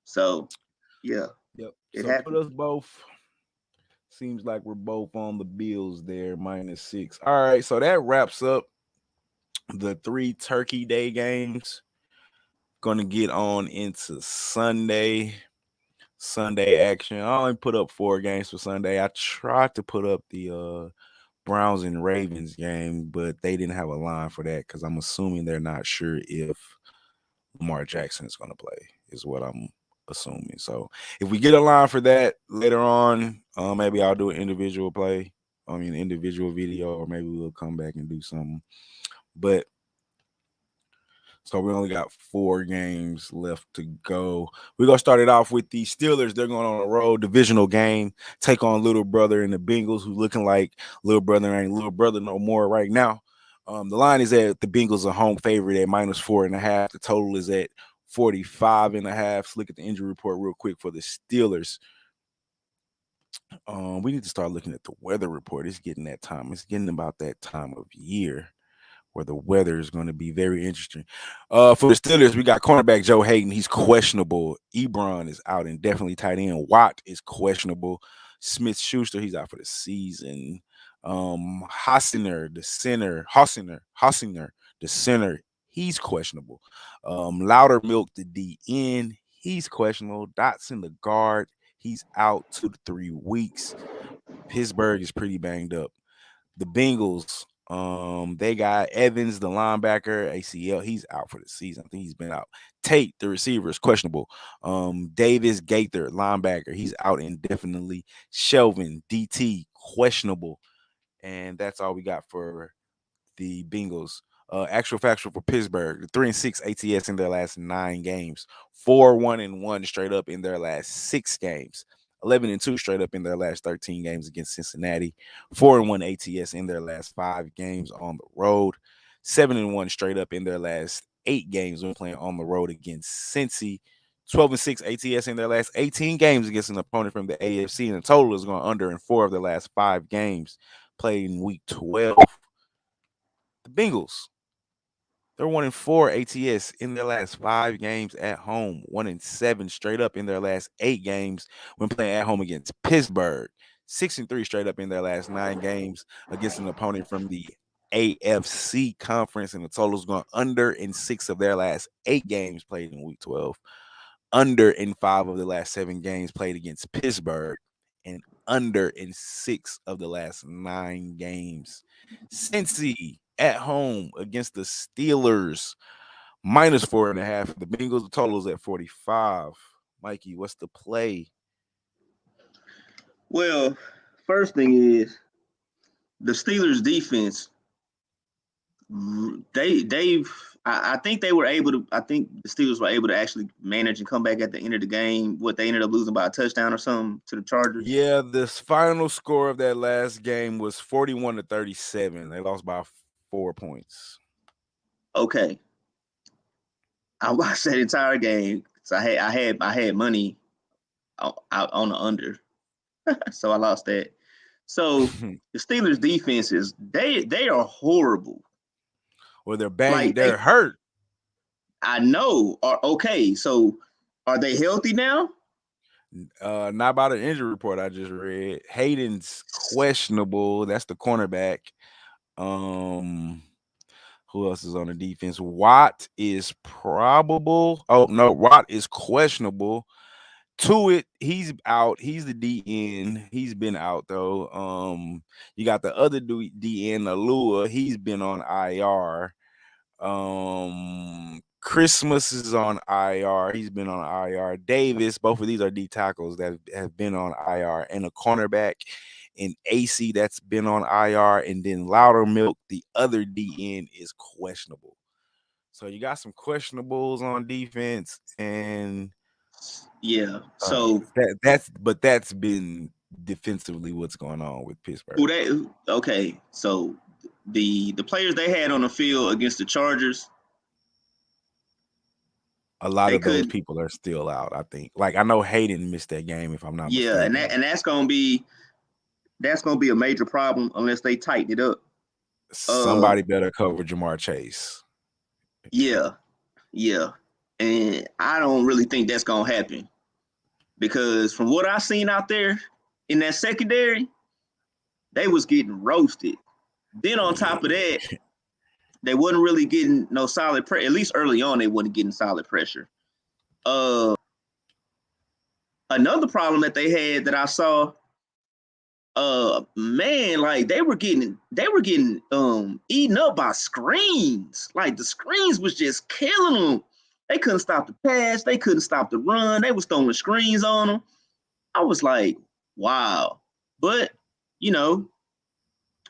So, yeah. Yep. It so happens. Put us both. Seems like we're both on the Bills there, -6. All right, so that wraps up the 3 Turkey Day games. Gonna get on into Sunday action. I only put up 4 games for Sunday. I tried to put up the Browns and Ravens game, but they didn't have a line for that because I'm assuming they're not sure if Lamar Jackson is going to play, is what I'm assuming. So if we get a line for that later on, maybe I'll do an individual individual video, or maybe we'll come back and do something. But so we only got 4 games left to go. We're going to start it off with the Steelers. They're going on a road divisional game, take on little brother and the Bengals, who looking like little brother ain't little brother no more right now. The line is at the Bengals are home favorite at -4.5. The total is at 45.5. Let's look at the injury report real quick for the Steelers. We need to start looking at the weather report. It's getting that time. It's getting about that time of year where the weather is going to be very interesting. For the Steelers, we got cornerback Joe Hayden. He's questionable. Ebron is out and definitely tight end. Watt is questionable. Smith-Schuster, he's out for the season. Hassinger, the center, he's questionable. Loudermilk, the DN, he's questionable. Dotson, the guard, he's out 2 to 3 weeks. Pittsburgh is pretty banged up. The Bengals, they got Evans, the linebacker, ACL. He's out for the season. I think he's been out. Tate, the receiver, is questionable. Davis Gaither, linebacker, he's out indefinitely. Shelvin, DT, questionable. And that's all we got for the Bengals. Actual factual for Pittsburgh, the 3-6 ATS in their last 9 games, 4-1-1 straight up in their last 6 games. 11-2 straight up in their last 13 games against Cincinnati. 4-1 ATS in their last 5 games on the road. 7-1 straight up in their last 8 games when playing on the road against Cincy. 12-6 ATS in their last 18 games against an opponent from the AFC, and the total is going under in 4 of their last 5 games played in week 12. The Bengals, they're 1-4 ATS in their last 5 games at home. 1-7 straight up in their last 8 games when playing at home against Pittsburgh. 6-3 straight up in their last 9 games against an opponent from the AFC conference, and the total is going under in 6 of their last 8 games played in week 12. Under in 5 of the last 7 games played against Pittsburgh, and under in 6 of the last 9 games. Cincy at home against the Steelers, -4.5. The Bengals, the total is at 45. Mikey, what's the play? Well, first thing is the Steelers defense. I think they were able to. I think the Steelers were able to actually manage and come back at the end of the game. What, they ended up losing by a touchdown or something to the Chargers. Yeah, the final score of that last game was 41-37. They lost by 4 points. Okay, I watched that entire game. So I had money out on the under, so I lost that. So the Steelers defense is they are horrible. Well, they're banged. Like, they're hurt. I know. Okay, so are they healthy now? Not by the injury report I just read. Hayden's questionable. That's the cornerback. Who else is on the defense? Watt is probable. Oh no, Watt is questionable. Tuitt, he's out. He's the DN. He's been out though. You got the other DN, Alua. He's been on IR. Christmas is on IR. He's been on IR. Davis, both of these are D tackles that have been on IR, and a cornerback in AC that's been on IR, and then Loudermilk, the other DN, is questionable. So you got some questionables on defense, and yeah. So that's been defensively what's going on with Pittsburgh. Okay, so the players they had on the field against the Chargers, a lot of those people are still out, I think. Like, I know Hayden missed that game, if I'm not mistaken. Yeah, and that's gonna be a major problem unless they tighten it up. Somebody better cover Jamar Chase. Yeah, and I don't really think that's gonna happen, because from what I seen out there in that secondary, they was getting roasted. Then on top of that, they wasn't really getting no solid pressure. At least early on, they wasn't getting solid pressure. Another problem that they had that I saw, man, like they were getting eaten up by screens. Like the screens was just killing them. They couldn't stop the pass. They couldn't stop the run. They was throwing screens on them. I was like, wow. But,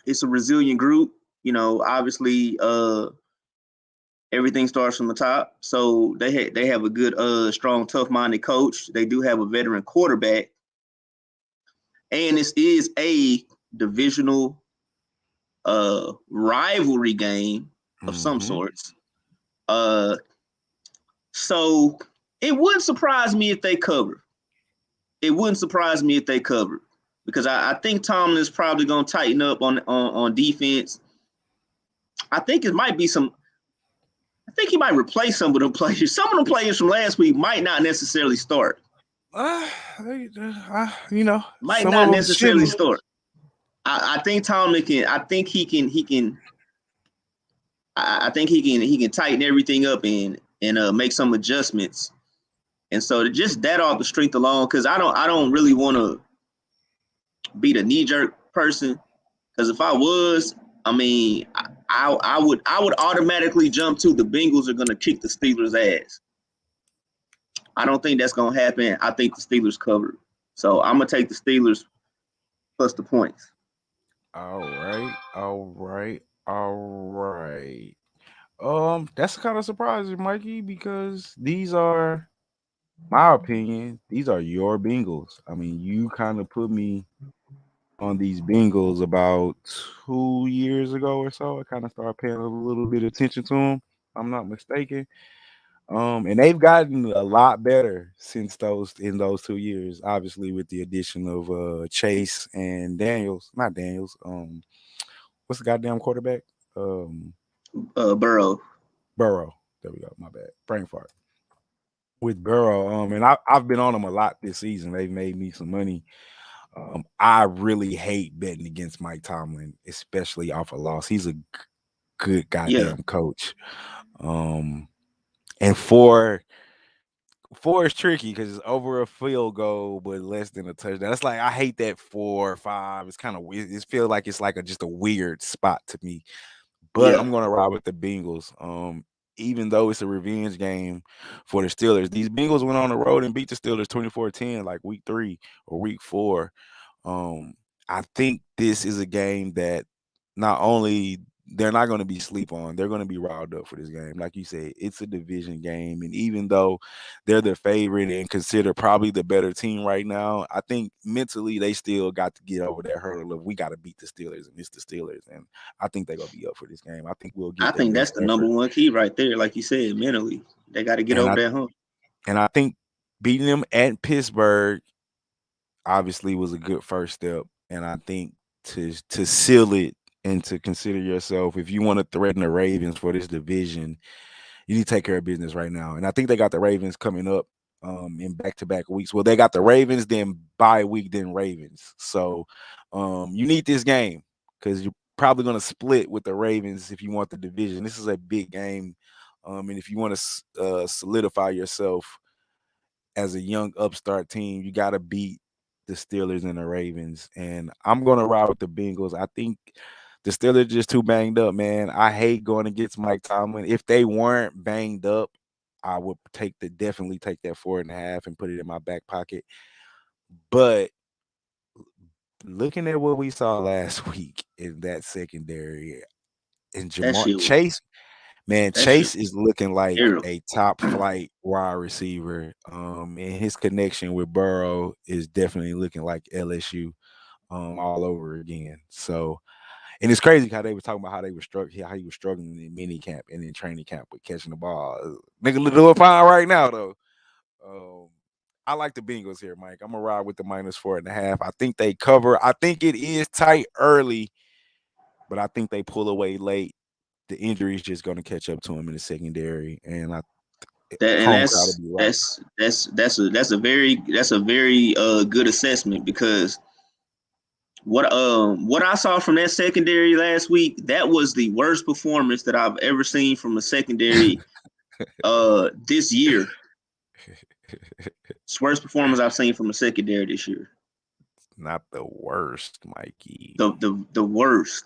it's a resilient group. Obviously, everything starts from the top. So they have a good, strong, tough-minded coach. They do have a veteran quarterback. And this is a divisional rivalry game of some sorts. So it wouldn't surprise me if they cover. Because I think Tomlin is probably going to tighten up on defense. I think it might be I think he might replace some of the players. Some of the players from last week might not necessarily start. Might not necessarily start. I think Tomlin can. I think he can. I think he can tighten everything up and make some adjustments. And so just that off the strength alone, because I don't really want to be the knee jerk person. Because if I was, I mean, I would automatically jump to the Bengals are going to kick the Steelers' ass. I don't think that's going to happen. I think the Steelers cover. So I'm going to take the Steelers plus the points. All right. That's kind of surprising, Mikey, because these are my opinion, these are your Bengals. I mean, you kind of put me on these Bengals about 2 years ago or so. I kind of started paying a little bit of attention to them. I'm not mistaken. And they've gotten a lot better since those 2 years. Obviously, with the addition of Chase and Daniels, not Daniels. What's the goddamn quarterback? Um, Burrow. Burrow. There we go. My bad. Brain fart. With Burrow, and I've been on them a lot this season. They've made me some money. I really hate betting against Mike Tomlin, especially off a loss. He's a good Yeah, goddamn coach. And four is tricky because it's over a field goal, but less than a touchdown. That's like I hate that 4 or 5. It's kind of weird. It feels like it's like just a weird spot to me. But yeah. I'm gonna ride with the Bengals. Even though it's a revenge game for the Steelers, these Bengals went on the road and beat the Steelers 24-10, like week 3 or week 4. Um, I think this is a game that not only they're not going to be sleep on, they're going to be riled up for this game. Like you said, it's a division game, and even though they're the favorite and considered probably the better team right now, I think mentally they still got to get over that hurdle of we got to beat the Steelers, and it's the Steelers, and I think they're going to be up for this game. I think we'll I get their think that's best the number effort, one key right there. Like you said, mentally, they got to get and over I that hump. and I think beating them at Pittsburgh obviously was a good first step. And I think to seal it and to consider yourself, if you want to threaten the Ravens for this division, you need to take care of business right now. And I think they got the Ravens coming up in back-to-back weeks. Well, they got the Ravens, then bye week, then Ravens. So you need this game because you're probably going to split with the Ravens if you want the division. This is a big game. And if you want to solidify yourself as a young upstart team, you got to beat the Steelers and the Ravens. And I'm going to ride with the Bengals. I think the Steelers just too banged up, man. I hate going against Mike Tomlin. If they weren't banged up, I would definitely take that 4.5 and put it in my back pocket. But looking at what we saw last week in that secondary and That Jamar shit was Chase, man, that shit Chase is looking like terrible. a top flight wide receiver. And his connection with Burrow is definitely looking like LSU all over again. So, and it's crazy how they were talking about how he was struggling in mini camp and in training camp with catching the ball. Nigga doing fine right now though. Um, I like the Bengals here, Mike. I'm gonna ride with the -4.5. I think they cover. I think it is tight early, but I think they pull away late. The injury is just going to catch up to him in the secondary, and That and home crowd will be right. that's a very good assessment because what I saw from that secondary last week, that was the worst performance that I've ever seen from a secondary this year. It's the worst performance I've seen from a secondary this year. Not the worst, Mikey. The worst.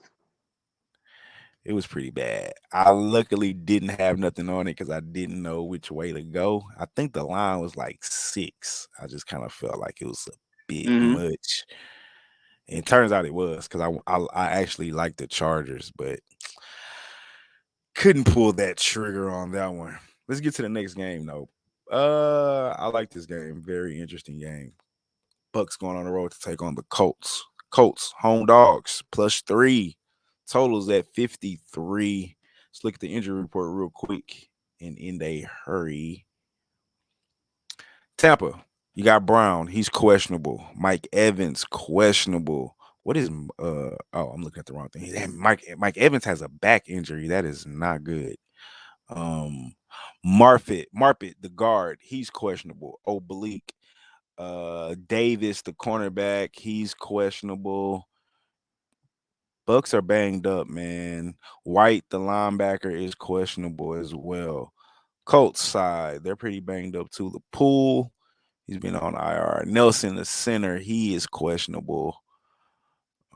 It was pretty bad. I luckily didn't have nothing on it because I didn't know which way to go. I think the line was like 6. I just kind of felt like it was a bit Mm-hmm. much. And it turns out it was because I actually liked the Chargers, but couldn't pull that trigger on that one. Let's get to the next game though. I like this game. Very interesting game. Bucks going on the road to take on the Colts. Colts, home dogs, +3. Totals at 53. Let's look at the injury report real quick and in a hurry. Tampa, you got Brown. He's questionable. Mike Evans, questionable. What is I'm looking at the wrong thing. Damn, Mike Evans has a back injury. That is not good. Marfit, the guard, he's questionable. Oblique. Davis, the cornerback, he's questionable. Bucks are banged up, man. White, the linebacker, is questionable as well. Colts side, they're pretty banged up too. The Pool, he's been on IR. Nelson, the center, he is questionable.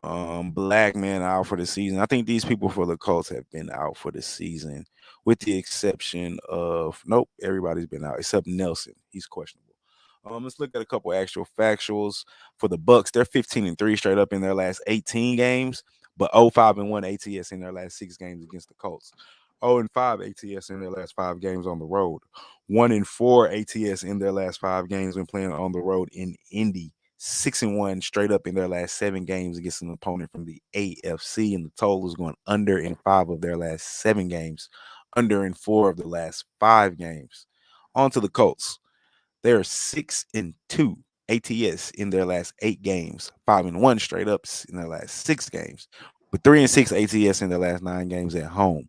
Blackman out for the season. I think these people for the Colts have been out for the season, with the exception of everybody's been out except Nelson. He's questionable. Let's look at a couple actual factuals for the Bucks. They're 15-3 straight up in their last 18 games, but 0-5-1 ATS in their last 6 games against the Colts. 0-5 ATS in their last 5 games on the road. 1-4 ATS in their last 5 games when playing on the road in Indy. 6-1 straight up in their last 7 games against an opponent from the AFC, and the total is going under in 5 of their last 7 games, under in 4 of the last 5 games. On to the Colts. They are 6-2 ATS in their last 8 games, 5-1 straight ups in their last 6 games, with 3-6 ATS in their last 9 games at home.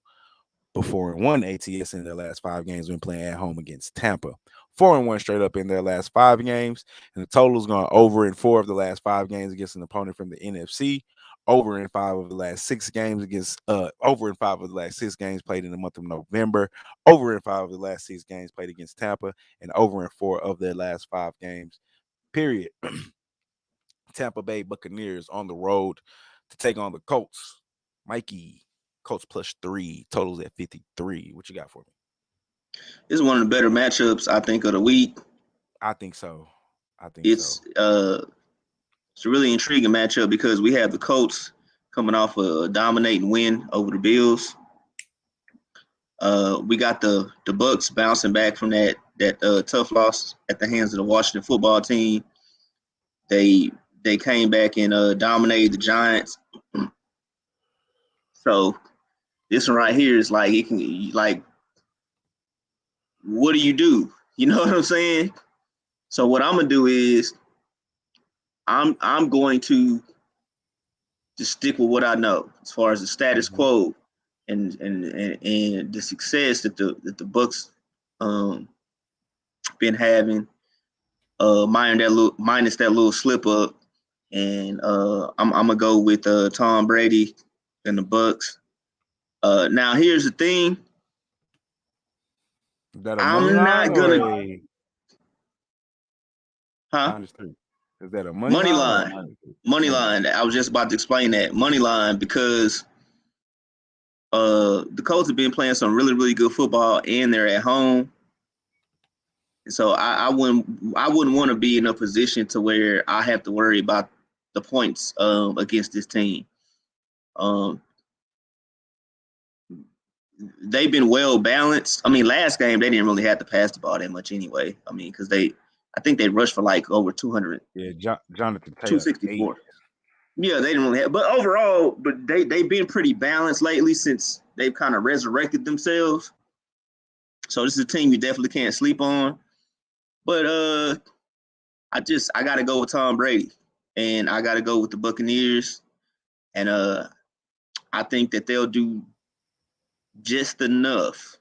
But 4-1 ATS in their last 5 games when playing at home against Tampa. 4-1 straight up in their last 5 games, and the total is going over in 4 of the last 5 games against an opponent from the NFC. Over in 5 of the last 6 games against over in 5 of the last 6 games played in the month of November. Over in 5 of the last 6 games played against Tampa, and over in 4 of their last 5 games. Period. Tampa Bay Buccaneers on the road to take on the Colts. Mikey, Colts +3, totals at 53. What you got for me? This is one of the better matchups, I think, of the week. I think so. It's a really intriguing matchup because we have the Colts coming off a dominating win over the Bills. We got the Bucs bouncing back from that tough loss at the hands of the Washington football team. They came back and dominated the Giants. So this one right here is like, it can, like, what do you do? You know what I'm saying? So what I'm gonna do is I'm going to just stick with what I know as far as the status quo and the success that the Bucs been having, minus that little slip up, and I'm gonna go with Tom Brady and the Bucs. Now here's the thing. Is that a I'm money not line gonna, or a -3? Is that a money line or money line? I was just about to explain that money line because the Colts have been playing some really, really good football and they're at home. And so I wouldn't want to be in a position to where I have to worry about the points against this team. They've been well balanced. I mean, last game they didn't really have to pass the ball that much anyway. I mean, because I think they rushed for like over 200. Yeah, Jonathan Taylor 264. Yeah, they didn't really have, but overall, they've been pretty balanced lately since they've kind of resurrected themselves. So this is a team you definitely can't sleep on. But I got to go with Tom Brady, and I got to go with the Buccaneers, and I think that they'll do just enough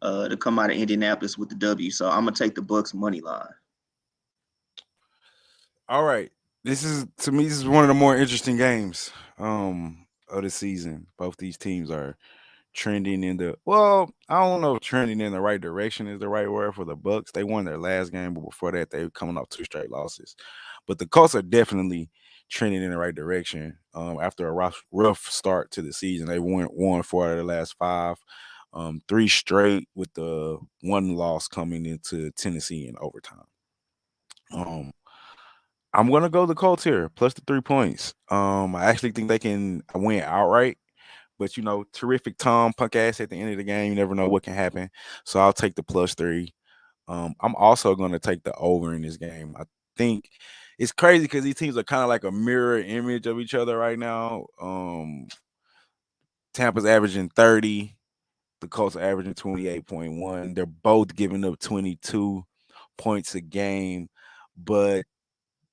to come out of Indianapolis with the W. So I'm gonna take the Bucs money line. All right. This is one of the more interesting games of the season. Both these teams are trending in the I don't know if trending in the right direction is the right word for the Bucs. They won their last game, but before that, they were coming off 2 straight losses. But the Colts are definitely trending in the right direction. After a rough start to the season, they won 4 out of the last 5, 3 straight with the 1 loss coming into Tennessee in overtime. I'm gonna go the Colts here, plus the 3 points. I actually think they can win outright. But terrific Tom punk ass at the end of the game. You never know what can happen. So I'll take the +3. I'm also gonna take the over in this game. I think it's crazy because these teams are kind of like a mirror image of each other right now. Tampa's averaging 30, the Colts are averaging 28.1. They're both giving up 22 points a game, but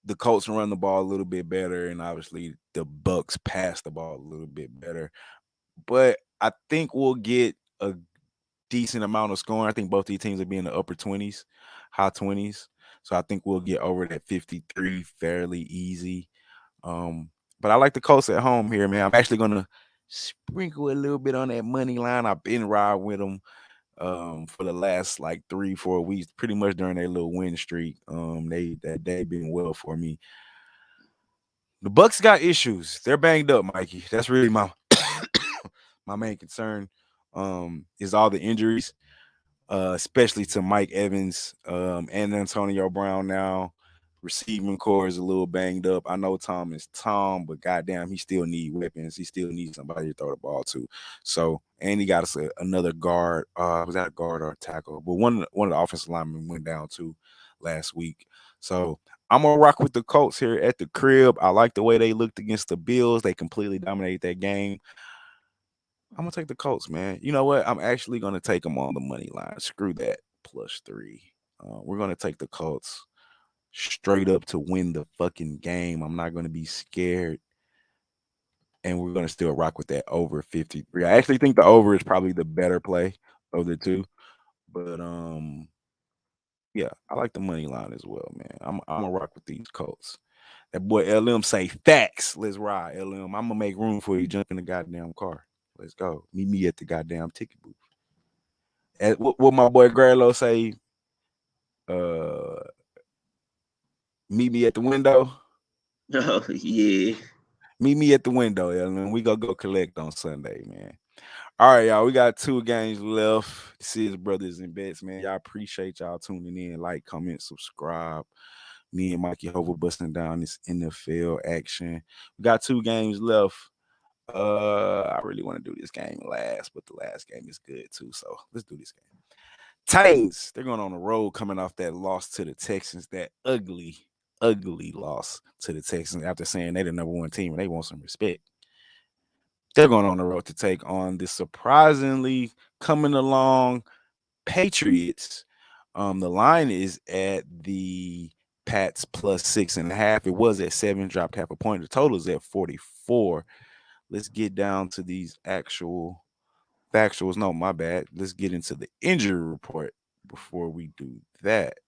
the Colts run the ball a little bit better, and obviously the Bucs pass the ball a little bit better. But I think we'll get a decent amount of scoring. I think both these teams will be in the upper 20s, high 20s. So I think we'll get over that 53 fairly easy. But I like the Colts at home here, man. I'm actually gonna sprinkle a little bit on that money line. I've been riding with them for the last like 3-4 weeks, pretty much during their little win streak. They've been well for me. The Bucs got issues. They're banged up, Mikey. That's really my my main concern. Is all the injuries, especially to Mike Evans and Antonio Brown now. Receiving core is a little banged up. I know Tom is Tom, but goddamn, he still need weapons. He still needs somebody to throw the ball to. So, and he got us another guard. Was that a guard or a tackle? But one of the offensive linemen went down too last week. So I'm gonna rock with the Colts here at the crib. I like the way they looked against the Bills. They completely dominated that game. I'm gonna take the Colts, man. You know what? I'm actually gonna take them on the money line. Screw that +3. We're gonna take the Colts straight up to win the fucking game. I'm not gonna be scared, and we're gonna still rock with that over 53. I actually think the over is probably the better play of the two, but yeah, I like the money line as well, man. I'm gonna rock with these Colts. That boy LM say facts. Let's ride, LM. I'm gonna make room for you. Jump in the goddamn car. Let's go. Meet me at the goddamn ticket booth. What my boy Graylo say? Uh, meet me at the window. Oh yeah. Meet me at the window, LM. We gonna go collect on Sunday, man. All right, y'all. We got 2 games left. This is Brothas N Bets, man. Y'all appreciate y'all tuning in. Like, comment, subscribe. Me and Mikey Hover busting down this NFL action. We got 2 games left. I really want to do this game last, but the last game is good too. So let's do this game. Titans, they're going on the road coming off that loss to the Texans, that ugly loss to the Texans after saying they're the number 1 team and they want some respect. They're going on the road to take on the surprisingly coming along Patriots. The line is at the Pats +6.5. It was at 7, dropped half a point. The total is at 44. Let's get down to these actual factuals. No, my bad. Let's get into the injury report before we do that.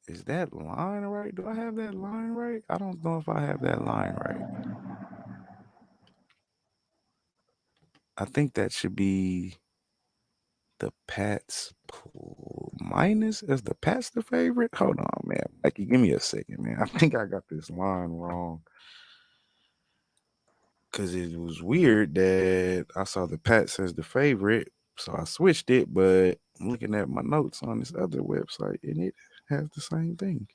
Is that line right? Do I have that line right? I don't know if I have that line right. I think that should be the Pats minus. Is the Pats the favorite? Hold on, man. Mikey, give me a second, man. I think I got this line wrong. Because it was weird that I saw the Pats as the favorite, so I switched it. But I'm looking at my notes on this other website, and it has the same thing.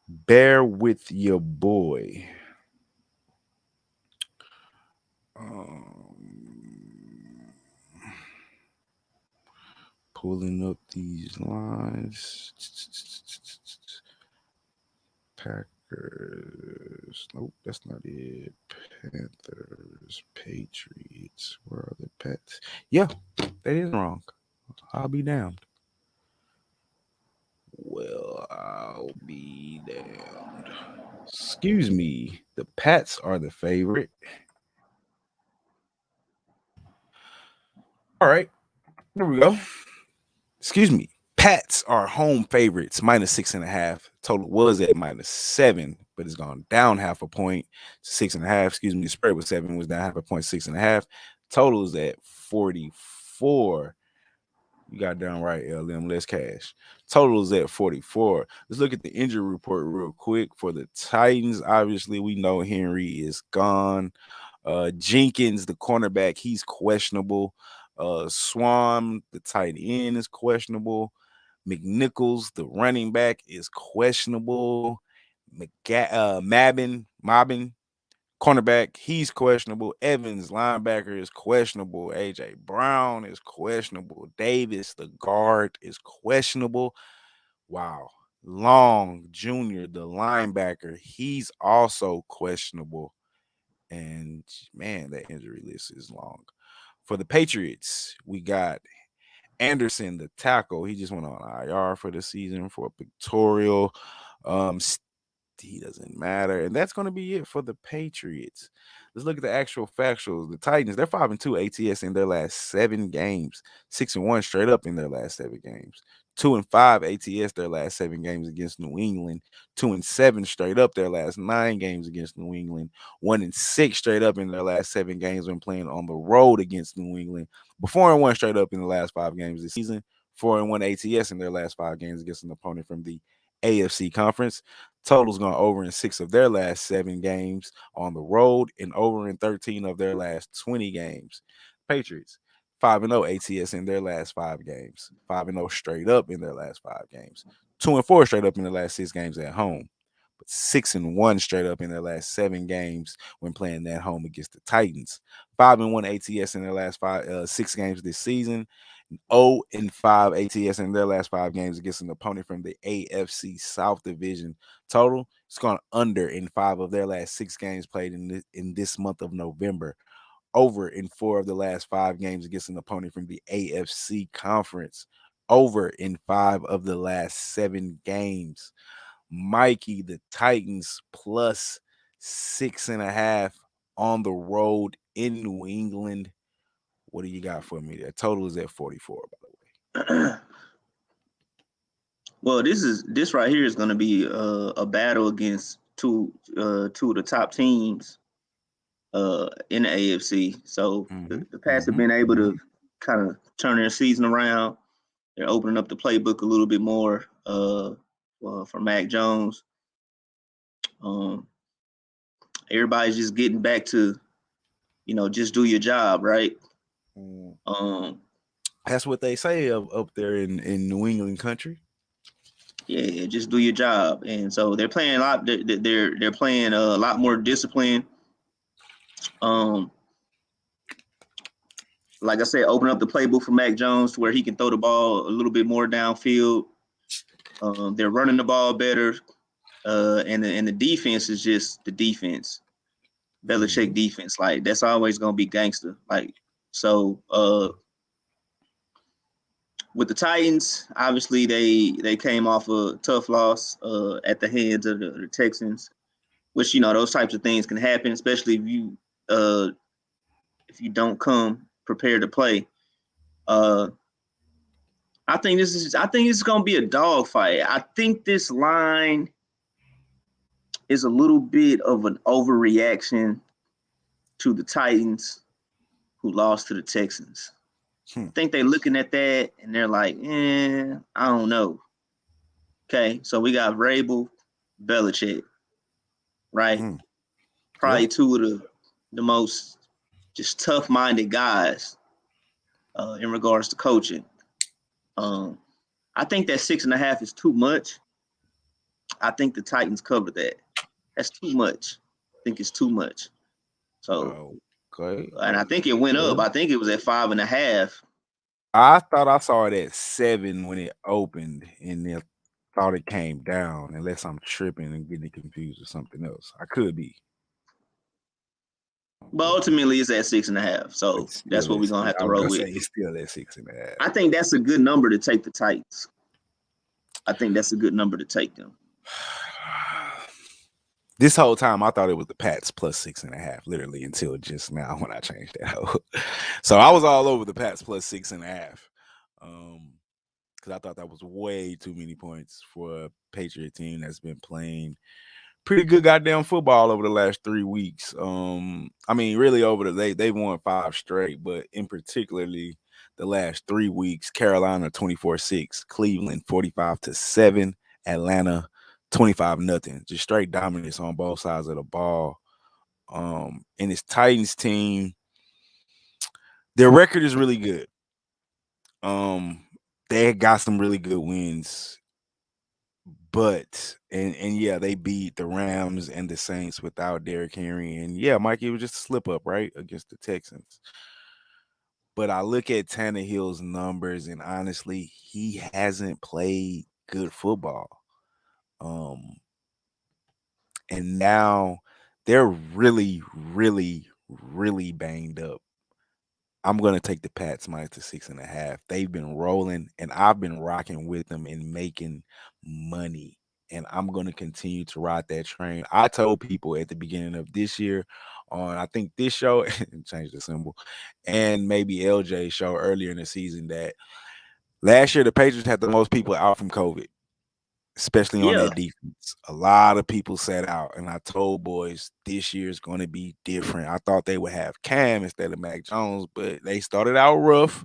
Bear with your boy. Pulling up these lines. Packers. Nope, that's not it. Panthers. Patriots. Where are the Pats? Yeah, that is wrong. I'll be damned. Well, I'll be damned. Excuse me. The Pats are the favorite. All right. There we go. Excuse me. Pats are home favorites, -6.5. Total was at -7, but it's gone down half a point, 6.5. Excuse me. The spread was 7, was down half a point, 6.5. Total is at 44. You got down right, LM. Less cash. Total is at 44. Let's look at the injury report real quick for the Titans. Obviously, we know Henry is gone. Jenkins, the cornerback, he's questionable. Swan, the tight end, is questionable. McNichols, the running back, is questionable. Mabin, cornerback, he's questionable. Evans, linebacker, is questionable. AJ Brown is questionable. Davis, the guard, is questionable. Wow. Long Jr., the linebacker, he's also questionable. And man, that injury list is long. For the Patriots, we got Anderson, the tackle. He just went on IR for the season for a pectoral. He doesn't matter. And that's going to be it for the Patriots. Let's look at the actual factuals. The Titans, they're 5-2 ATS in their last 7 games, 6-1 straight up in their last 7 games. 2-5 ATS their last 7 games against New England. 2-7 straight up their last 9 games against New England. 1-6 straight up in their last 7 games when playing on the road against New England. But 4-1 straight up in the last 5 games this season. 4-1 ATS in their last 5 games against an opponent from the AFC conference. Total's gone over in 6 of their last 7 games on the road and over in 13 of their last 20 games. Patriots, 5-0 ATS in their last 5 games. 5-0 straight up in their last 5 games. 2-4 straight up in the last 6 games at home, but 6-1 straight up in their last 7 games when playing at home against the Titans. 5-1 ATS in their last 6 games this season. 0-5 ATS in their last 5 games against an opponent from the AFC South Division. Total, it's gone under in 5 of their last 6 games played in this month of November. Over in 4 of the last 5 games against an opponent from the AFC Conference. Over in 5 of the last 7 games. Mikey, the Titans plus 6.5 on the road in New England. What do you got for me there? Total is at 44, by the way. Well, this right here is going to be a battle against two of the top teams in the AFC. So the Pats have been able to kind of turn their season around. They're opening up the playbook a little bit more for Mac Jones. Everybody's just getting back to, just do your job, right? That's what they say up there in New England country. Yeah, just do your job. And so they're playing a lot. They're playing a lot more discipline. Like I said, open up the playbook for Mac Jones to where he can throw the ball a little bit more downfield. They're running the ball better, and the defense is just the defense, Belichick defense. Like that's always gonna be gangster. Like so. With the Titans, obviously they came off a tough loss at the hands of the Texans, which those types of things can happen, especially if you don't come prepared to play. I think it's gonna be a dogfight. I think this line is a little bit of an overreaction to the Titans, who lost to the Texans. I think they're looking at that and they're like, I don't know. Okay, so we got Vrabel, Belichick, right? Probably two of the most just tough-minded guys in regards to coaching. I think that 6.5 is too much. I think the Titans covered that. That's too much. I think it's too much. So, okay. And I think it went up. I think it was at 5.5. I thought I saw it at 7 when it opened, and then thought it came down. Unless I'm tripping and getting confused with something else, I could be. But ultimately, it's at 6.5. So that's what we're gonna have to roll with. It's still at 6.5. I think that's a good number to take the Titans. I think that's a good number to take them. This whole time, I thought it was the Pats plus 6.5, literally until just now when I changed that. So I was all over the Pats plus 6.5, because I thought that was way too many points for a Patriot team that's been playing pretty good goddamn football over the last 3 weeks. I mean, really over they won 5 straight, but in particularly the last 3 weeks, Carolina 24-6, Cleveland 45-7, Atlanta 25-0, just straight dominance on both sides of the ball. And this Titans team, their record is really good. They got some really good wins, but and yeah, they beat the Rams and the Saints without Derrick Henry, and yeah, Mike, it was just a slip up, right, against the Texans. But I look at Tannehill's numbers, and honestly, he hasn't played good football. And now they're really, really, really banged up. I'm going to take the Pats minus the 6.5. They've been rolling, and I've been rocking with them and making money. And I'm going to continue to ride that train. I told people at the beginning of this year on, I think this show, change the symbol, and maybe LJ's show earlier in the season that last year the Patriots had the most people out from COVID, especially on that defense. A lot of people sat out, and I told boys this year is going to be different. I thought they would have Cam instead of Mac Jones, but they started out rough.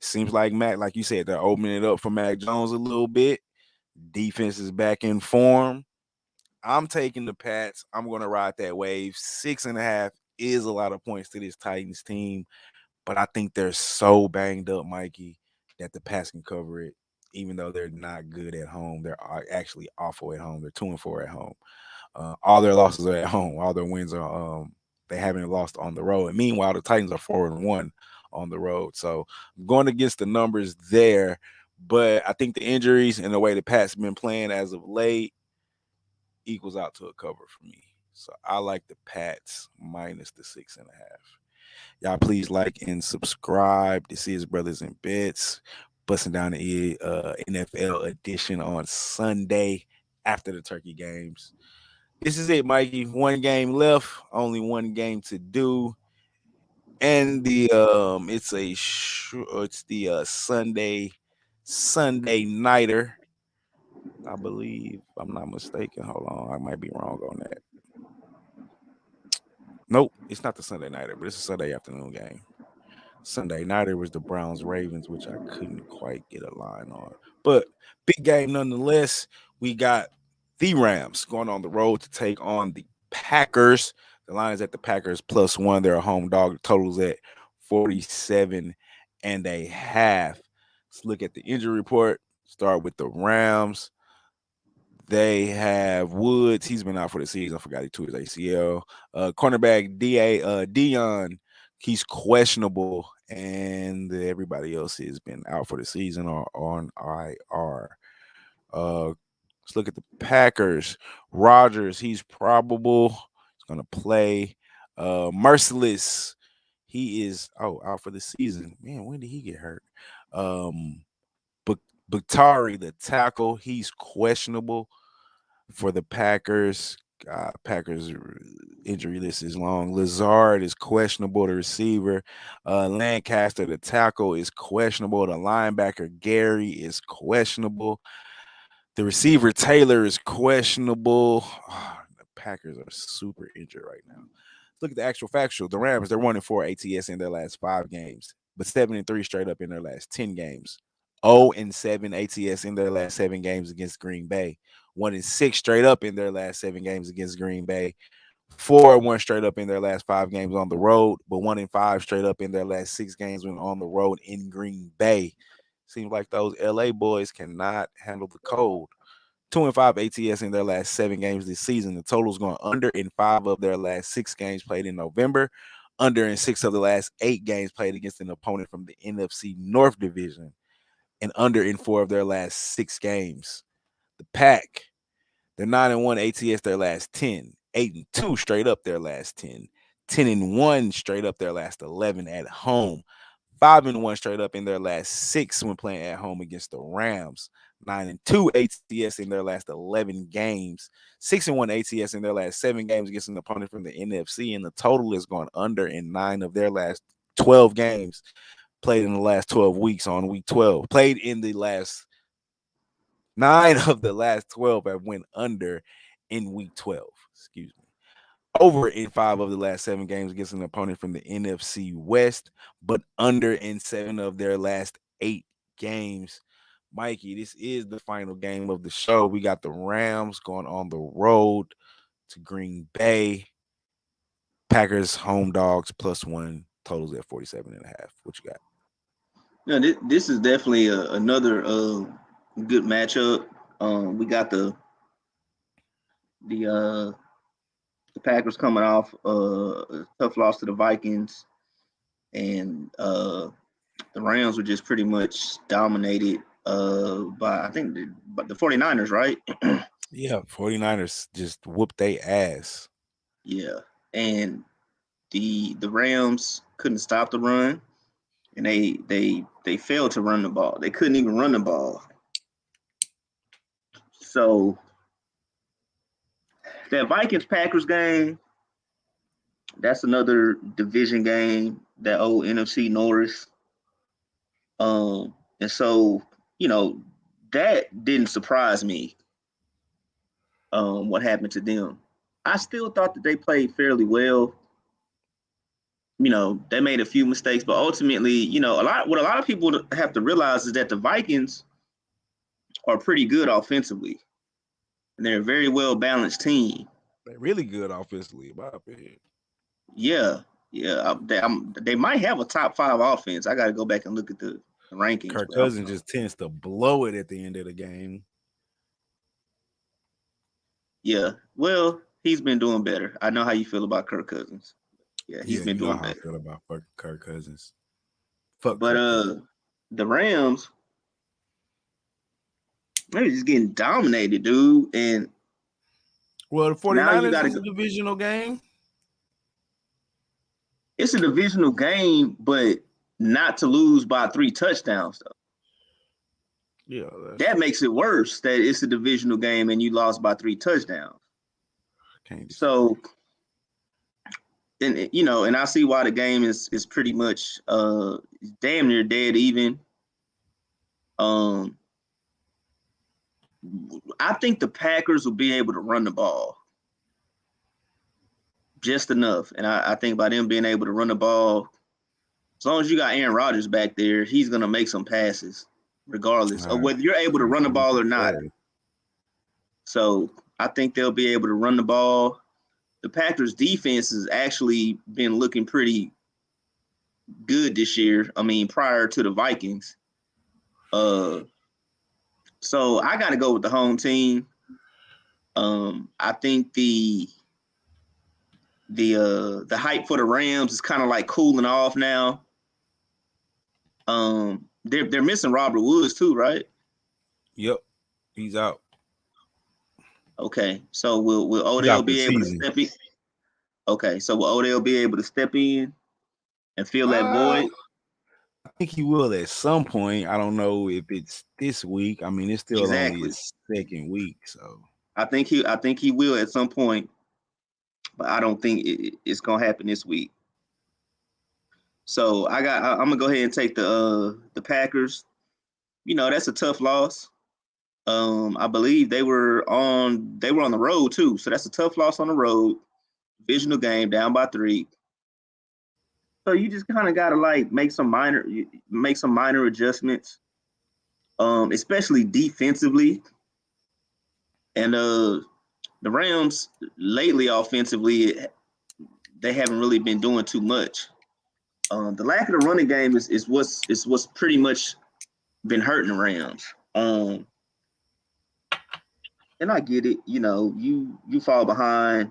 Seems like Mac, like you said, they're opening it up for Mac Jones a little bit. Defense is back in form. I'm taking the Pats. I'm going to ride that wave. 6.5 is a lot of points to this Titans team, but I think they're so banged up, Mikey, that the Pats can cover it. even though they're not good at home. They're actually awful at home. They're 2-4 at home. All their losses are at home. All their wins are they haven't lost on the road. And meanwhile, the Titans are 4-1 on the road. So I'm going against the numbers there. But I think the injuries and the way the Pats have been playing as of late equals out to a cover for me. So I like the Pats minus the 6.5. Y'all please like and subscribe. This is Brothas N Bets, busting down the NFL edition on Sunday after the Turkey games. This is it, Mikey. One game left, only one game to do, and it's the Sunday nighter, I believe. If I'm not mistaken. Hold on, I might be wrong on that. Nope, it's not the Sunday nighter, but it's a Sunday afternoon game. Sunday nighter was the Browns Ravens, which I couldn't quite get a line on. But big game nonetheless. We got the Rams going on the road to take on the Packers. The line is at the Packers +1. They're a home dog. The total's at 47.5. Let's look at the injury report. Start with the Rams. They have Woods. He's been out for the season. I forgot he tore his ACL. Cornerback Dion, he's questionable, and everybody else has been out for the season or on IR. Let's look at the Packers. Rodgers, he's probable. He's gonna play. Merciless, he is out for the season. Man, when did he get hurt? Bakhtari, the tackle, he's questionable for the Packers. Packers injury list is long. Lazard is questionable, the receiver. Lancaster, the tackle, is questionable. The linebacker, Gary, is questionable. The receiver, Taylor, is questionable. The Packers are super injured right now. Look at the actual factual. The Rams, they're 1-4 ATS in their last 5 games, but 7-3 straight up in their last 10 games. 0-7 ATS in their last 7 games against Green Bay. 1-6 straight up in their last 7 games against Green Bay. 4-1 straight up in their last 5 games on the road, but 1-5 straight up in their last 6 games when on the road in Green Bay. Seems like those LA boys cannot handle the cold. 2-5 ATS in their last 7 games this season. The total's going under in 5 of their last 6 games played in November, under in 6 of the last 8 games played against an opponent from the NFC North Division, and under in 4 of their last 6 games. The Pack, they're 9-1 ATS their last 10, 8-2 straight up their last 10, 10-1 straight up their last 11 at home, 5-1 straight up in their last 6 when playing at home against the Rams, 9-2 ATS in their last 11 games, 6-1 ATS in their last 7 games against an opponent from the NFC, and the total is going under in 9 of their last 12 games played in the last 12 weeks on week 12. Played in the last 9 of the last 12 have went under in week 12. Excuse me. Over in 5 of the last 7 games against an opponent from the NFC West, but under in 7 of their last 8 games. Mikey, this is the final game of the show. We got the Rams going on the road to Green Bay. Packers home dogs +1, totals at 47.5. What you got? Yeah, this is definitely another good matchup. We got the Packers coming off a tough loss to the Vikings, and the Rams were just pretty much dominated by, I think, the 49ers, right? Yeah, 49ers just whooped their ass. Yeah, and the Rams couldn't stop the run, and they failed to run the ball. They couldn't even run the ball. So that Vikings-Packers game, that's another division game, that old NFC North. And so, that didn't surprise me, what happened to them. I still thought that they played fairly well. They made a few mistakes, but ultimately, what a lot of people have to realize is that the Vikings are pretty good offensively, and they're a very well-balanced team. They're really good offensively, in my opinion. Yeah. They might have a top 5 offense. I got to go back and look at rankings. Kirk Cousins just tends to blow it at the end of the game. Yeah, well, he's been doing better. I know how you feel about Kirk Cousins. Yeah, he's been doing better. I feel about fucking Kirk Cousins. Fuck but Kirk Cousins. The Rams, they're just getting dominated, dude. And well, the 49ers is a divisional game. It's a divisional game, but not to lose by 3 touchdowns, though. Yeah, that makes it worse that it's a divisional game and you lost by 3 touchdowns. So, and and I see why the game is pretty much damn near dead even. I think the Packers will be able to run the ball just enough, and I think by them being able to run the ball, as long as you got Aaron Rodgers back there, he's gonna make some passes, regardless of whether you're able to run the ball or not. So I think they'll be able to run the ball. The Packers defense has actually been looking pretty good this year. I mean, prior to the Vikings. So I got to go with the home team. I think the hype for the Rams is kind of like cooling off now. They're missing Robert Woods too, right? Yep, he's out. Okay, so will Odell be able to step in? Okay, so will Odell be able to step in and fill that void? I think he will at some point. I don't know if it's this week. I mean, it's still only his second week, so I think he will at some point, but I don't think it's gonna happen this week. So I'm gonna go ahead and take the Packers. That's a tough loss. I believe they were on the road too, so that's a tough loss on the road. Divisional game, down by 3. So you just kind of gotta make some minor adjustments, especially defensively. And the Rams lately offensively, they haven't really been doing too much. The lack of the running game is what's pretty much been hurting the Rams. And I get it. You fall behind.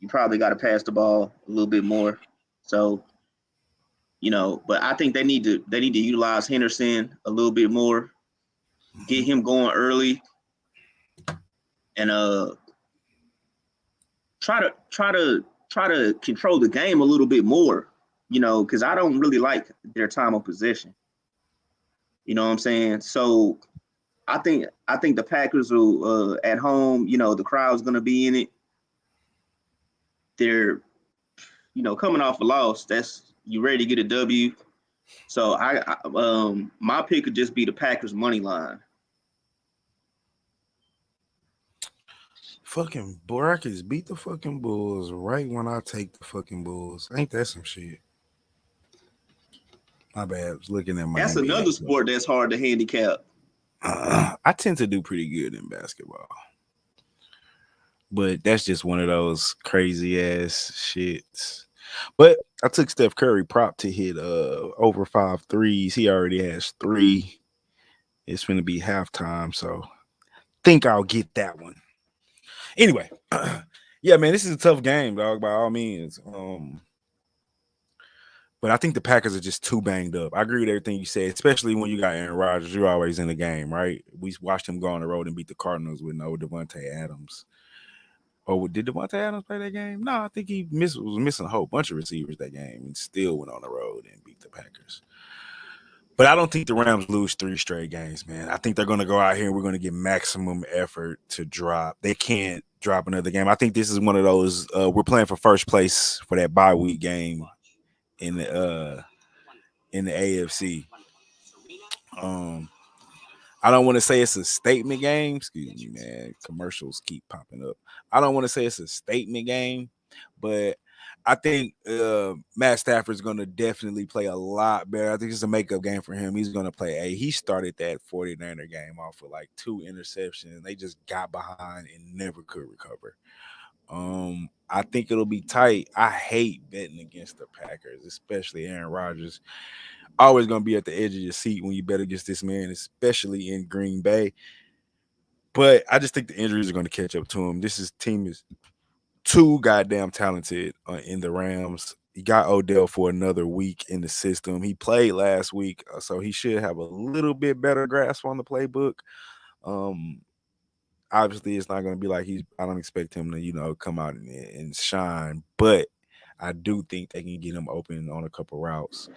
You probably got to pass the ball a little bit more. So, but I think they need to utilize Henderson a little bit more, get him going early, and try to control the game a little bit more. Because I don't really like their time of possession. You know what I'm saying? So I think the Packers will at home. The crowd's gonna be in it. They're coming off a loss. That's you ready to get a W. So I my pick would just be the Packers money line. Fucking Burakis beat the fucking Bulls right when I take the fucking Bulls. Ain't that some shit? My bad. I was looking at my. That's NBA another sport that's hard to handicap. I tend to do pretty good in basketball, but that's just one of those crazy ass shits. But I took Steph Curry prop to hit over 5 threes. He already has 3. It's going to be halftime, so think I'll get that one. Anyway, yeah, man, this is a tough game, dog. By all means. But I think the Packers are just too banged up. I agree with everything you said, especially when you got Aaron Rodgers. You're always in the game, right? We watched him go on the road and beat the Cardinals with no Devontae Adams. Oh, did Devontae Adams play that game? No, I think he was missing a whole bunch of receivers that game and still went on the road and beat the Packers. But I don't think the Rams lose 3 straight games, man. I think they're going to go out here and we're going to get maximum effort to drop. They can't drop another game. I think this is one of those we're playing for first place for that bye week game in the AFC. I don't want to say it's a statement game. Excuse me, man. Commercials keep popping up. I don't want to say it's a statement game, but I think Matt Stafford's going to definitely play a lot better. I think it's a makeup game for him. He's going to play he started that 49er game off with 2 interceptions. They just got behind and never could recover. I think it'll be tight. I hate betting against the Packers, especially Aaron Rodgers. Always gonna be at the edge of your seat when you bet against this man, especially in Green Bay. But I just think the injuries are going to catch up to him. Team is too goddamn talented in the Rams. He got Odell for another week in the system. He played last week, so he should have a little bit better grasp on the playbook. Um, Obviously, it's not going to be like I don't expect him to, come out and shine, but I do think they can get him open on a couple routes.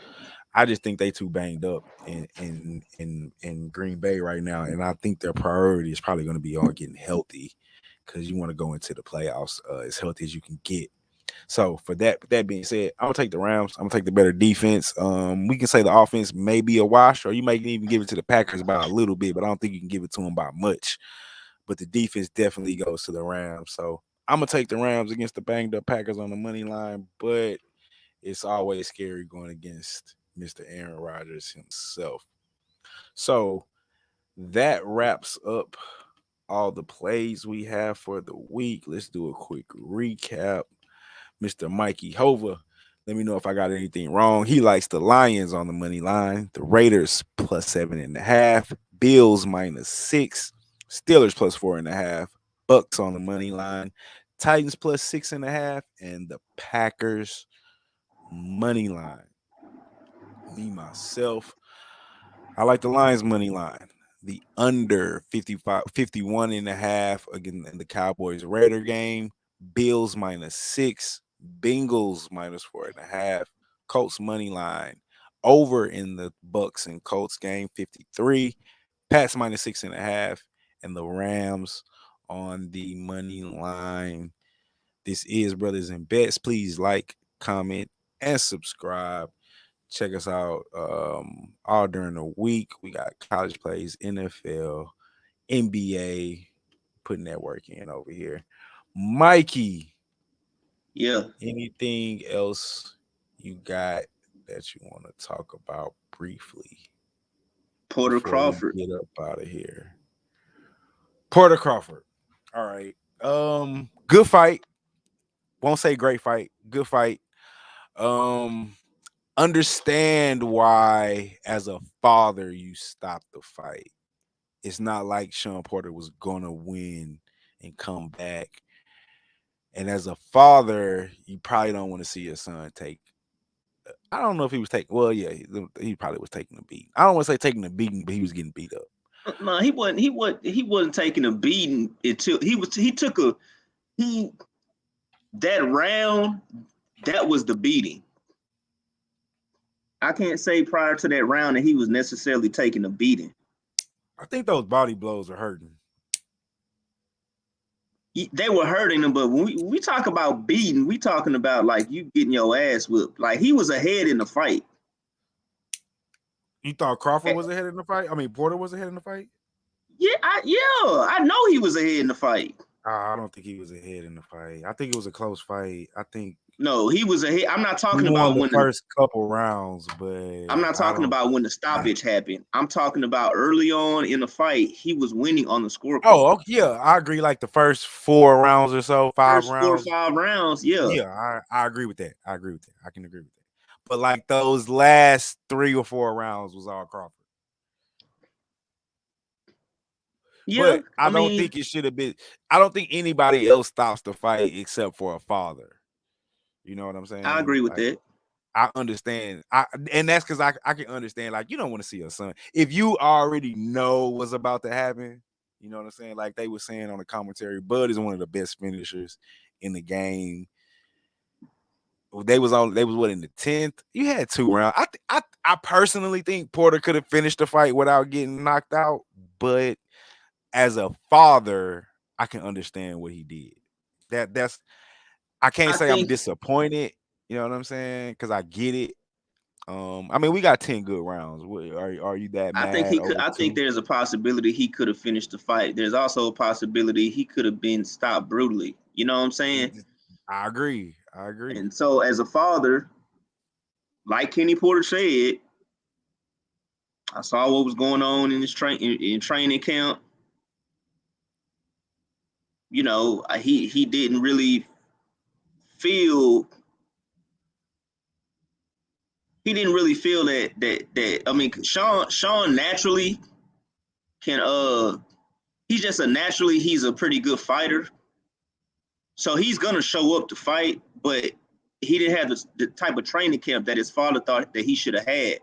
I just think they too banged up in Green Bay right now, and I think their priority is probably going to be on getting healthy because you want to go into the playoffs as healthy as you can get. So for that being said, I'm gonna take the Rams. I'm gonna take the better defense. We can say the offense may be a wash, or you may even give it to the Packers by a little bit, but I don't think you can give it to them by much. But the defense definitely goes to the Rams. So I'm gonna take the Rams against the banged up Packers on the money line, but it's always scary going against Mr. Aaron Rodgers himself. So that wraps up all the plays we have for the week. Let's do a quick recap. Mr. Mikey Hova, let me know if I got anything wrong. He likes the Lions on the money line, the Raiders plus 7.5, Bills -6, Steelers plus 4.5, Bucks on the money line, Titans plus 6.5, and the Packers money line. Me, myself, I like the Lions money line. The under 51.5 again in the Cowboys Raider game. Bills -6. Bengals -4.5. Colts money line. Over in the Bucks and Colts game 53. Pats -6.5. And the Rams on the money line. This is Brothas N Bets. Please like, comment, and subscribe. Check us out all during the week. We got college plays, NFL, NBA, putting that work in over here. Mikey, Yeah. anything else you got that you want to talk about briefly? Porter Crawford. Get up out of here. Porter Crawford. All right. Good fight. Won't say great fight. Good fight. Understand why, as a father, you stop the fight. It's not like Sean Porter was gonna win and come back. And as a father, you probably don't want to see your son take. I don't know if he was taking. Well, yeah, he probably was taking a beating. I don't want to say taking a beating, but he was getting beat up. No, he wasn't. He wasn't taking a beating until he took that round. That was the beating. I can't say prior to that round that he was necessarily taking a beating. I think those body blows are hurting. They were hurting him, but when we talk about beating, we talking about like you getting your ass whipped. Like he was ahead in the fight. You thought Crawford was ahead in the fight? I mean, Porter was ahead in the fight? Yeah, I know he was ahead in the fight. I don't think he was ahead in the fight. I think it was a close fight. I think no, he was ahead. I'm not talking about when the first couple rounds, but I'm not talking about when the stoppage happened. I'm talking about early on in the fight. He was winning on the scoreboard. Oh, okay, yeah, I agree. Like the first 4 rounds or so, 5 rounds. 4 or 5 rounds, yeah. Yeah, I agree with that. I agree with that. I can agree with that. But like those last 3 or 4 rounds was all Crawford. Yeah, but I don't think it should have been. I don't think anybody else stops the fight except for a father. You know what I'm saying? I agree with that. I understand. And that's because I can understand. Like, you don't want to see your son. If you already know what's about to happen, you know what I'm saying? Like they were saying on the commentary, Bud is one of the best finishers in the game. They was what in the 10th? You had 2 rounds. I personally think Porter could have finished the fight without getting knocked out, but as a father, I can understand what he did. I can't say I'm disappointed, you know what I'm saying? Because I get it. I mean, we got 10 good rounds. Are you that mad? I think there's a possibility he could have finished the fight. There's also a possibility he could have been stopped brutally. You know what I'm saying? I agree. And so as a father, like Kenny Porter said, I saw what was going on in his training camp. you know, he didn't really feel that I mean Sean naturally can he's a pretty good fighter. So he's gonna show up to fight, but he didn't have the type of training camp that his father thought that he should have had.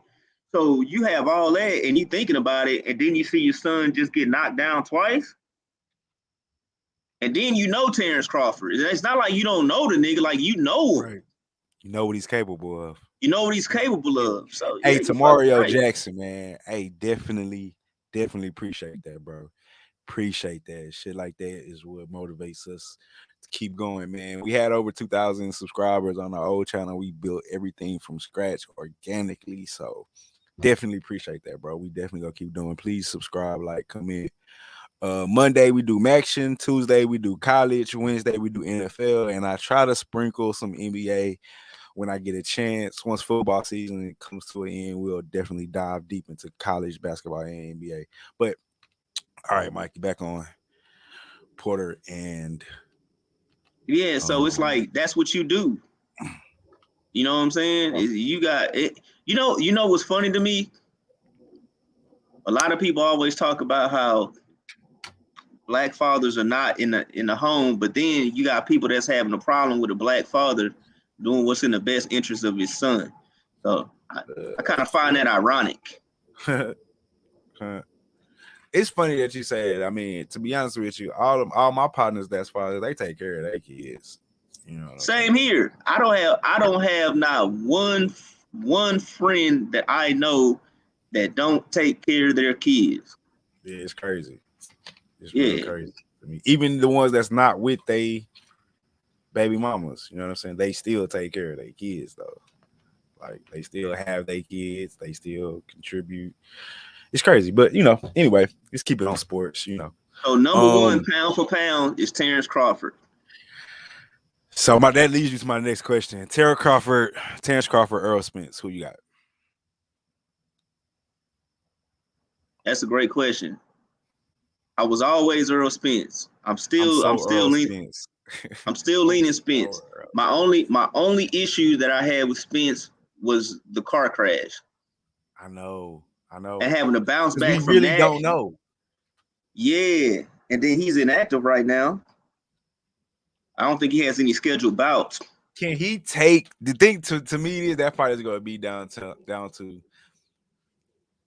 So you have all that and you thinking about it, and then you see your son just get knocked down twice. And then you know Terrence Crawford. It's not like you don't know the nigga, like you know him. Right. You know what he's capable of. You know what he's capable of. So Hey, yeah, to you fucking Mario right. Jackson, man. Hey, definitely appreciate that, bro. Appreciate that. Shit like that is what motivates us to keep going, man. We had over 2,000 subscribers on our old channel. We built everything from scratch organically. So definitely appreciate that, bro. We definitely gonna keep doing. Please subscribe, like, comment. Monday we do Maction, Tuesday we do college, Wednesday we do NFL, and I try to sprinkle some NBA when I get a chance. Once football season comes to an end, we'll definitely dive deep into college basketball and NBA. But all right, Mikey, back on Porter and Yeah, so it's like that's what you do. You know what I'm saying? You got it. You know what's funny to me? A lot of people always talk about how black fathers are not in the home, but then you got people that's having a problem with a black father doing what's in the best interest of his son. So I kind of find that ironic. It's funny that you say it. I mean, to be honest with you, all my partners that's fathers, they take care of their kids. You know what I'm Same saying? here. I don't have not one friend that I know that don't take care of their kids. Yeah, it's crazy. It's real Yeah. crazy. I mean, even the ones that's not with they baby mamas, you know what I'm saying? They still take care of their kids though. Like they still have their kids, they still contribute. It's crazy, but you know, anyway, let's keep it on sports, you know. So number one, pound for pound, is Terrence Crawford. So that leads you to my next question. Terrence Crawford, Earl Spence, who you got? That's a great question. I was always Earl Spence. I'm still Earl leaning. Spence. I'm still leaning Spence. My only issue that I had with Spence was the car crash. I know. And having to bounce back we from really that. don't know. Yeah, and then he's inactive right now. I don't think he has any scheduled bouts. Can he take the thing to me is that fight is going to be down to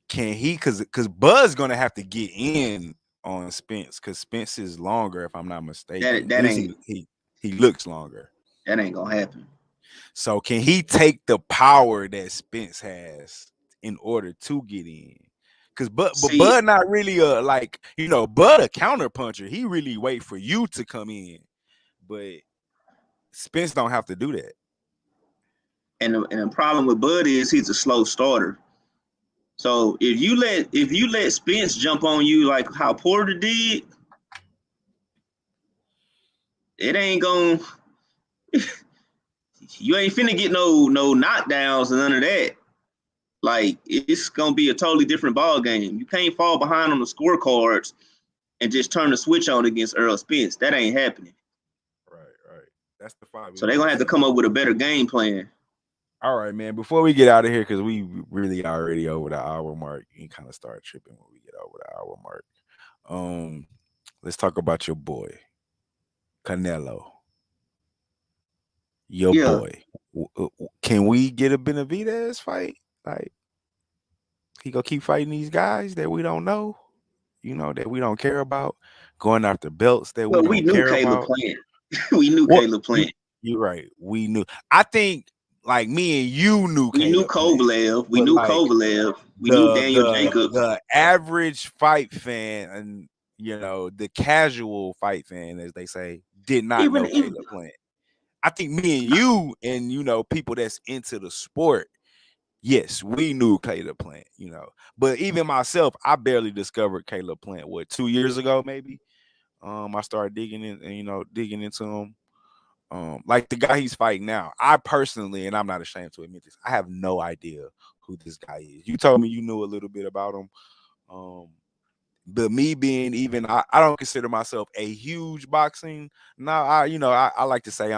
can he because Buzz going to have to get in on Spence because Spence is longer if I'm not mistaken. That ain't he looks longer. That ain't gonna happen. So can he take the power that Spence has in order to get in? Because but Bud not really Bud a counter puncher. He really wait for you to come in, but Spence don't have to do that. And the problem with Bud is he's a slow starter. So if you let Spence jump on you like how Porter did, it ain't gonna. You ain't finna get no knockdowns and none of that. Like it's gonna be a totally different ball game. You can't fall behind on the scorecards and just turn the switch on against Earl Spence. That ain't happening. Right. That's the fight. So they're gonna have to come up with a better game plan. All right, man. Before we get out of here, because we really already over the hour mark, you kind of start tripping when we get over the hour mark. Let's talk about your boy, Canelo. Your boy. Can we get a Benavidez fight? Like he gonna keep fighting these guys that we don't know, that we don't care about, going after belts that we don't care about. We knew Caleb Plant. You're right. We knew. I think like me and you knew. We knew Kovalev. We knew Kovalev. We knew Daniel Jacobs. The average fight fan and the casual fight fan, as they say, did not know Caleb Plant. I think me and you and people that's into the sport, yes, we knew Caleb Plant. But even myself, I barely discovered Caleb Plant. 2 years ago, maybe. I started digging into him. Like the guy he's fighting now, I personally, and I'm not ashamed to admit this, I have no idea who this guy is. You told me you knew a little bit about him. But me being even, I don't consider myself a huge boxing. No, I like to say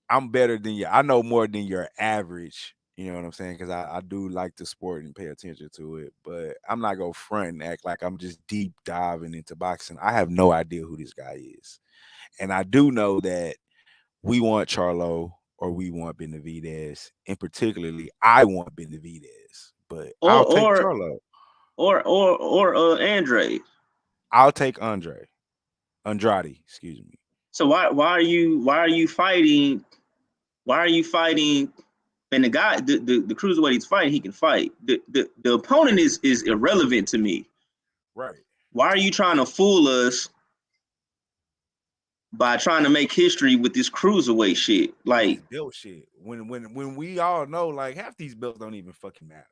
I'm better than you. I know more than your average. You know what I'm saying? Because I do like the sport and pay attention to it. But I'm not gonna front and act like I'm just deep diving into boxing. I have no idea who this guy is, and I do know that we want Charlo or we want Benavidez, and particularly I want Benavidez. But I'll take or Charlo. or Andre. I'll take Andrade. Excuse me. So why are you fighting? Why are you fighting? And the guy, the cruiserweight he's fighting, he can fight. The opponent is irrelevant to me. Right. Why are you trying to fool us by trying to make history with this cruiserweight shit? Like belt shit. When we all know like half these belts don't even fucking matter.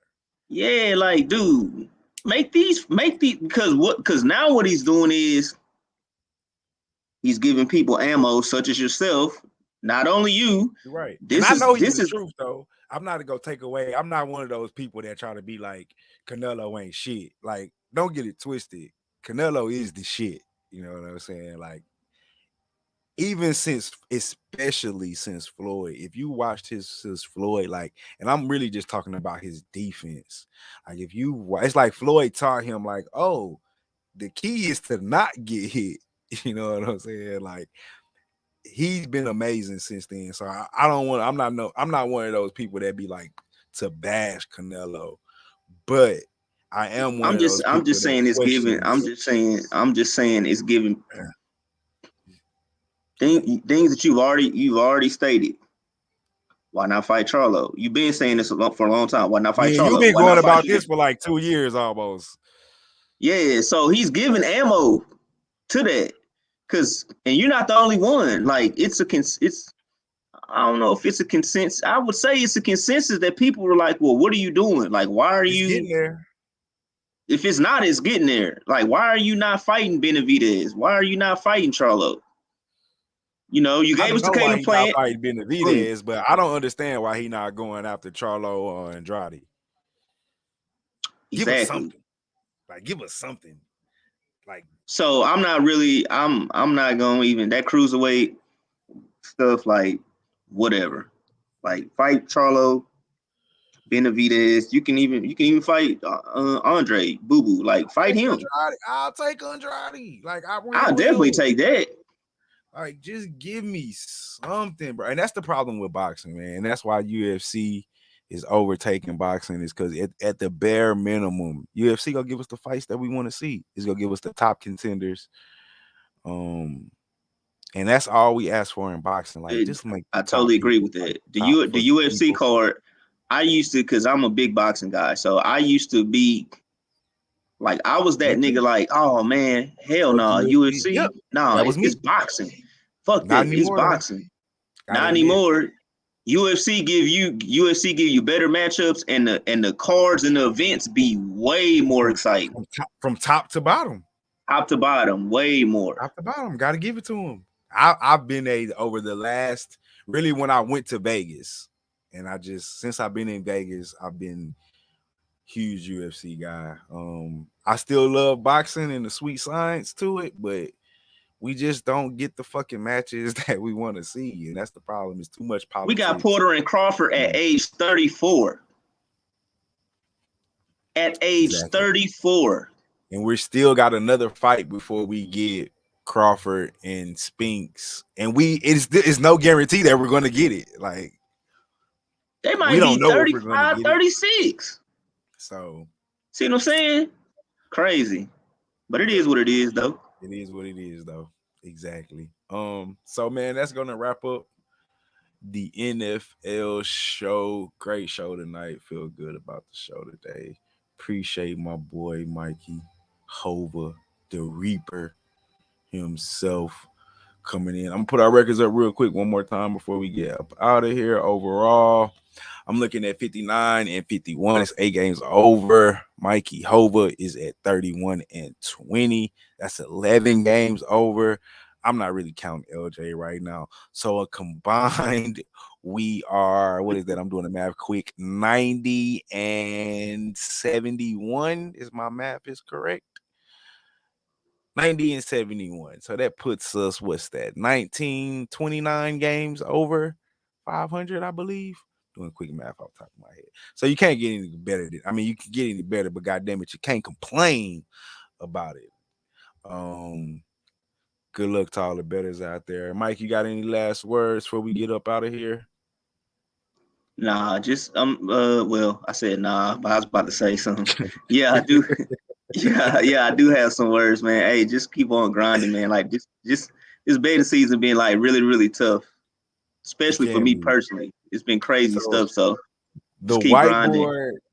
Yeah, like dude, make these because now what he's doing is he's giving people ammo, such as yourself. Not only you. You're right. This and I know is the truth though. I'm not gonna take away. I'm not one of those people that try to be like Canelo ain't shit. Like, don't get it twisted. Canelo is the shit. You know what I'm saying? Like, even especially since Floyd, if you watched his Floyd, like, and I'm really just talking about his defense. Like, it's like Floyd taught him, like, oh, the key is to not get hit. You know what I'm saying? Like, he's been amazing since then. So I don't want. I'm not one of those people that be like to bash Canelo, but I am one I'm of those. I'm just saying it's giving. I'm just saying it's giving things that you've already stated. Why not fight Charlo? You've been saying this for a long time. Why not fight Charlo? You've been going about this for like 2 years almost. Yeah, so he's giving ammo to that. And you're not the only one. Like I don't know if it's a consensus. I would say it's a consensus that people are like, well, what are you doing? Like, why are you getting there? If it's not, it's getting there. Like, why are you not fighting Benavidez? Why are you not fighting Charlo? You know, you gave us the Caleb Plant. Fighting Benavidez, but I don't understand why he not going after Charlo or Andrade. Exactly. Give us something. Like, give us something. Like, so I'm not going even that cruiserweight stuff, like whatever. Like, fight Charlo, Benavidez. You can even fight Andre Boo Boo. Like, fight him. Andrade. I'll take Andrade. Like, I'll definitely take that. Like, just give me something, bro. And that's the problem with boxing, man. And that's why UFC is overtaking boxing, is because at the bare minimum, UFC gonna give us the fights that we want to see. It's gonna give us the top contenders. And that's all we ask for in boxing. Like, just make. I totally agree with that. The UFC card, I used to, because I'm a big boxing guy, so I used to be like, I was that nigga, like, oh man, hell no, UFC, yep. no, it's boxing. Fuck that, it's boxing. Not anymore. UFC give you better matchups, and the cards and the events be way more exciting. From top to bottom. Top to bottom, way more. Top to bottom, gotta give it to them. I've been over the last, really, when I went to Vegas, and since I've been in Vegas, I've been huge UFC guy. I still love boxing and the sweet science to it, but we just don't get the fucking matches that we want to see, and that's the problem. It's too much politics. We got Porter and Crawford at age 34. At age 34. And we're still got another fight before we get Crawford and Spinks, and it's no guarantee that we're going to get it. Like, they might be 35, 36. So, see what I'm saying? Crazy. But it is what it is, though. It is what it is, though. Exactly. So, man, that's gonna wrap up the NFL show. Great show tonight. Feel good about the show today. Appreciate my boy Mikey Hova, the Reaper himself, coming in. I'm gonna put our records up real quick one more time before we get up out of here. Overall, I'm looking at 59 and 51. It's 8 games over. Mikey Hova is at 31 and 20. That's 11 games over. I'm not really counting LJ right now. So a combined, we are, what is that? I'm doing the math quick. 90 and 71 is my math is correct. 90 and 71. So that puts us, what's that? 29 games over 500, I believe. Doing quick math off the top of my head. So you can't get any better. You can get any better, but goddamn it, you can't complain about it. Good luck to all the bettors out there. Mike, you got any last words before we get up out of here? Nah, just well, I said nah, but I was about to say something. Yeah, I do. Yeah, I do have some words, man. Hey, just keep on grinding, man. Like just this beta season being like really, really tough, especially for me personally. It's been crazy stuff. So the just keep grinding.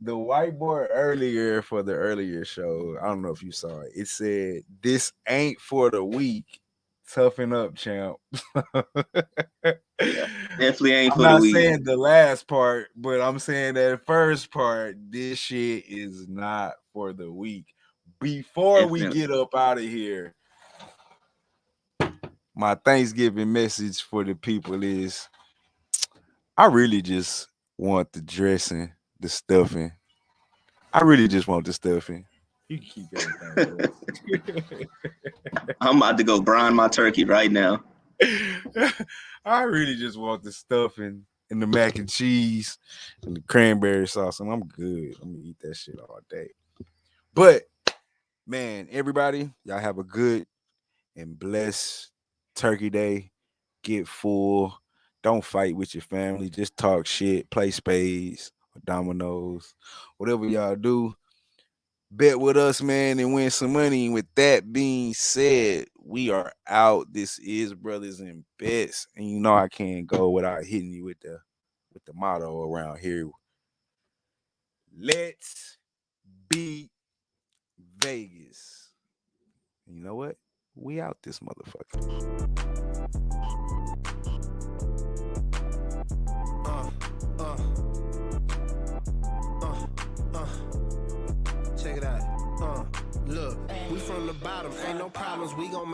whiteboard earlier for the earlier show, I don't know if you saw it. It said, "This ain't for the weak. Toughen up, champ." Yeah, definitely ain't for the weak. I'm not saying the last part, but I'm saying that first part. This shit is not for the weak. Before we get up out of here, my Thanksgiving message for the people is, I really just want the dressing, the stuffing. I really just want the stuffing. You can keep everything. I'm about to go brine my turkey right now. I really just want the stuffing and the mac and cheese and the cranberry sauce, and I'm good. I'm gonna eat that shit all day. But man, everybody, y'all have a good and blessed Turkey Day. Get full. Don't fight with your family. Just talk shit. Play spades or dominoes. Whatever y'all do, bet with us, man, and win some money. And with that being said, we are out. This is Brothas N Bets, and you know I can't go without hitting you with the motto around here. Let's beat Vegas. You know what? We out this motherfucker. Check it out. Look, we from the bottom, ain't no problems, we gon'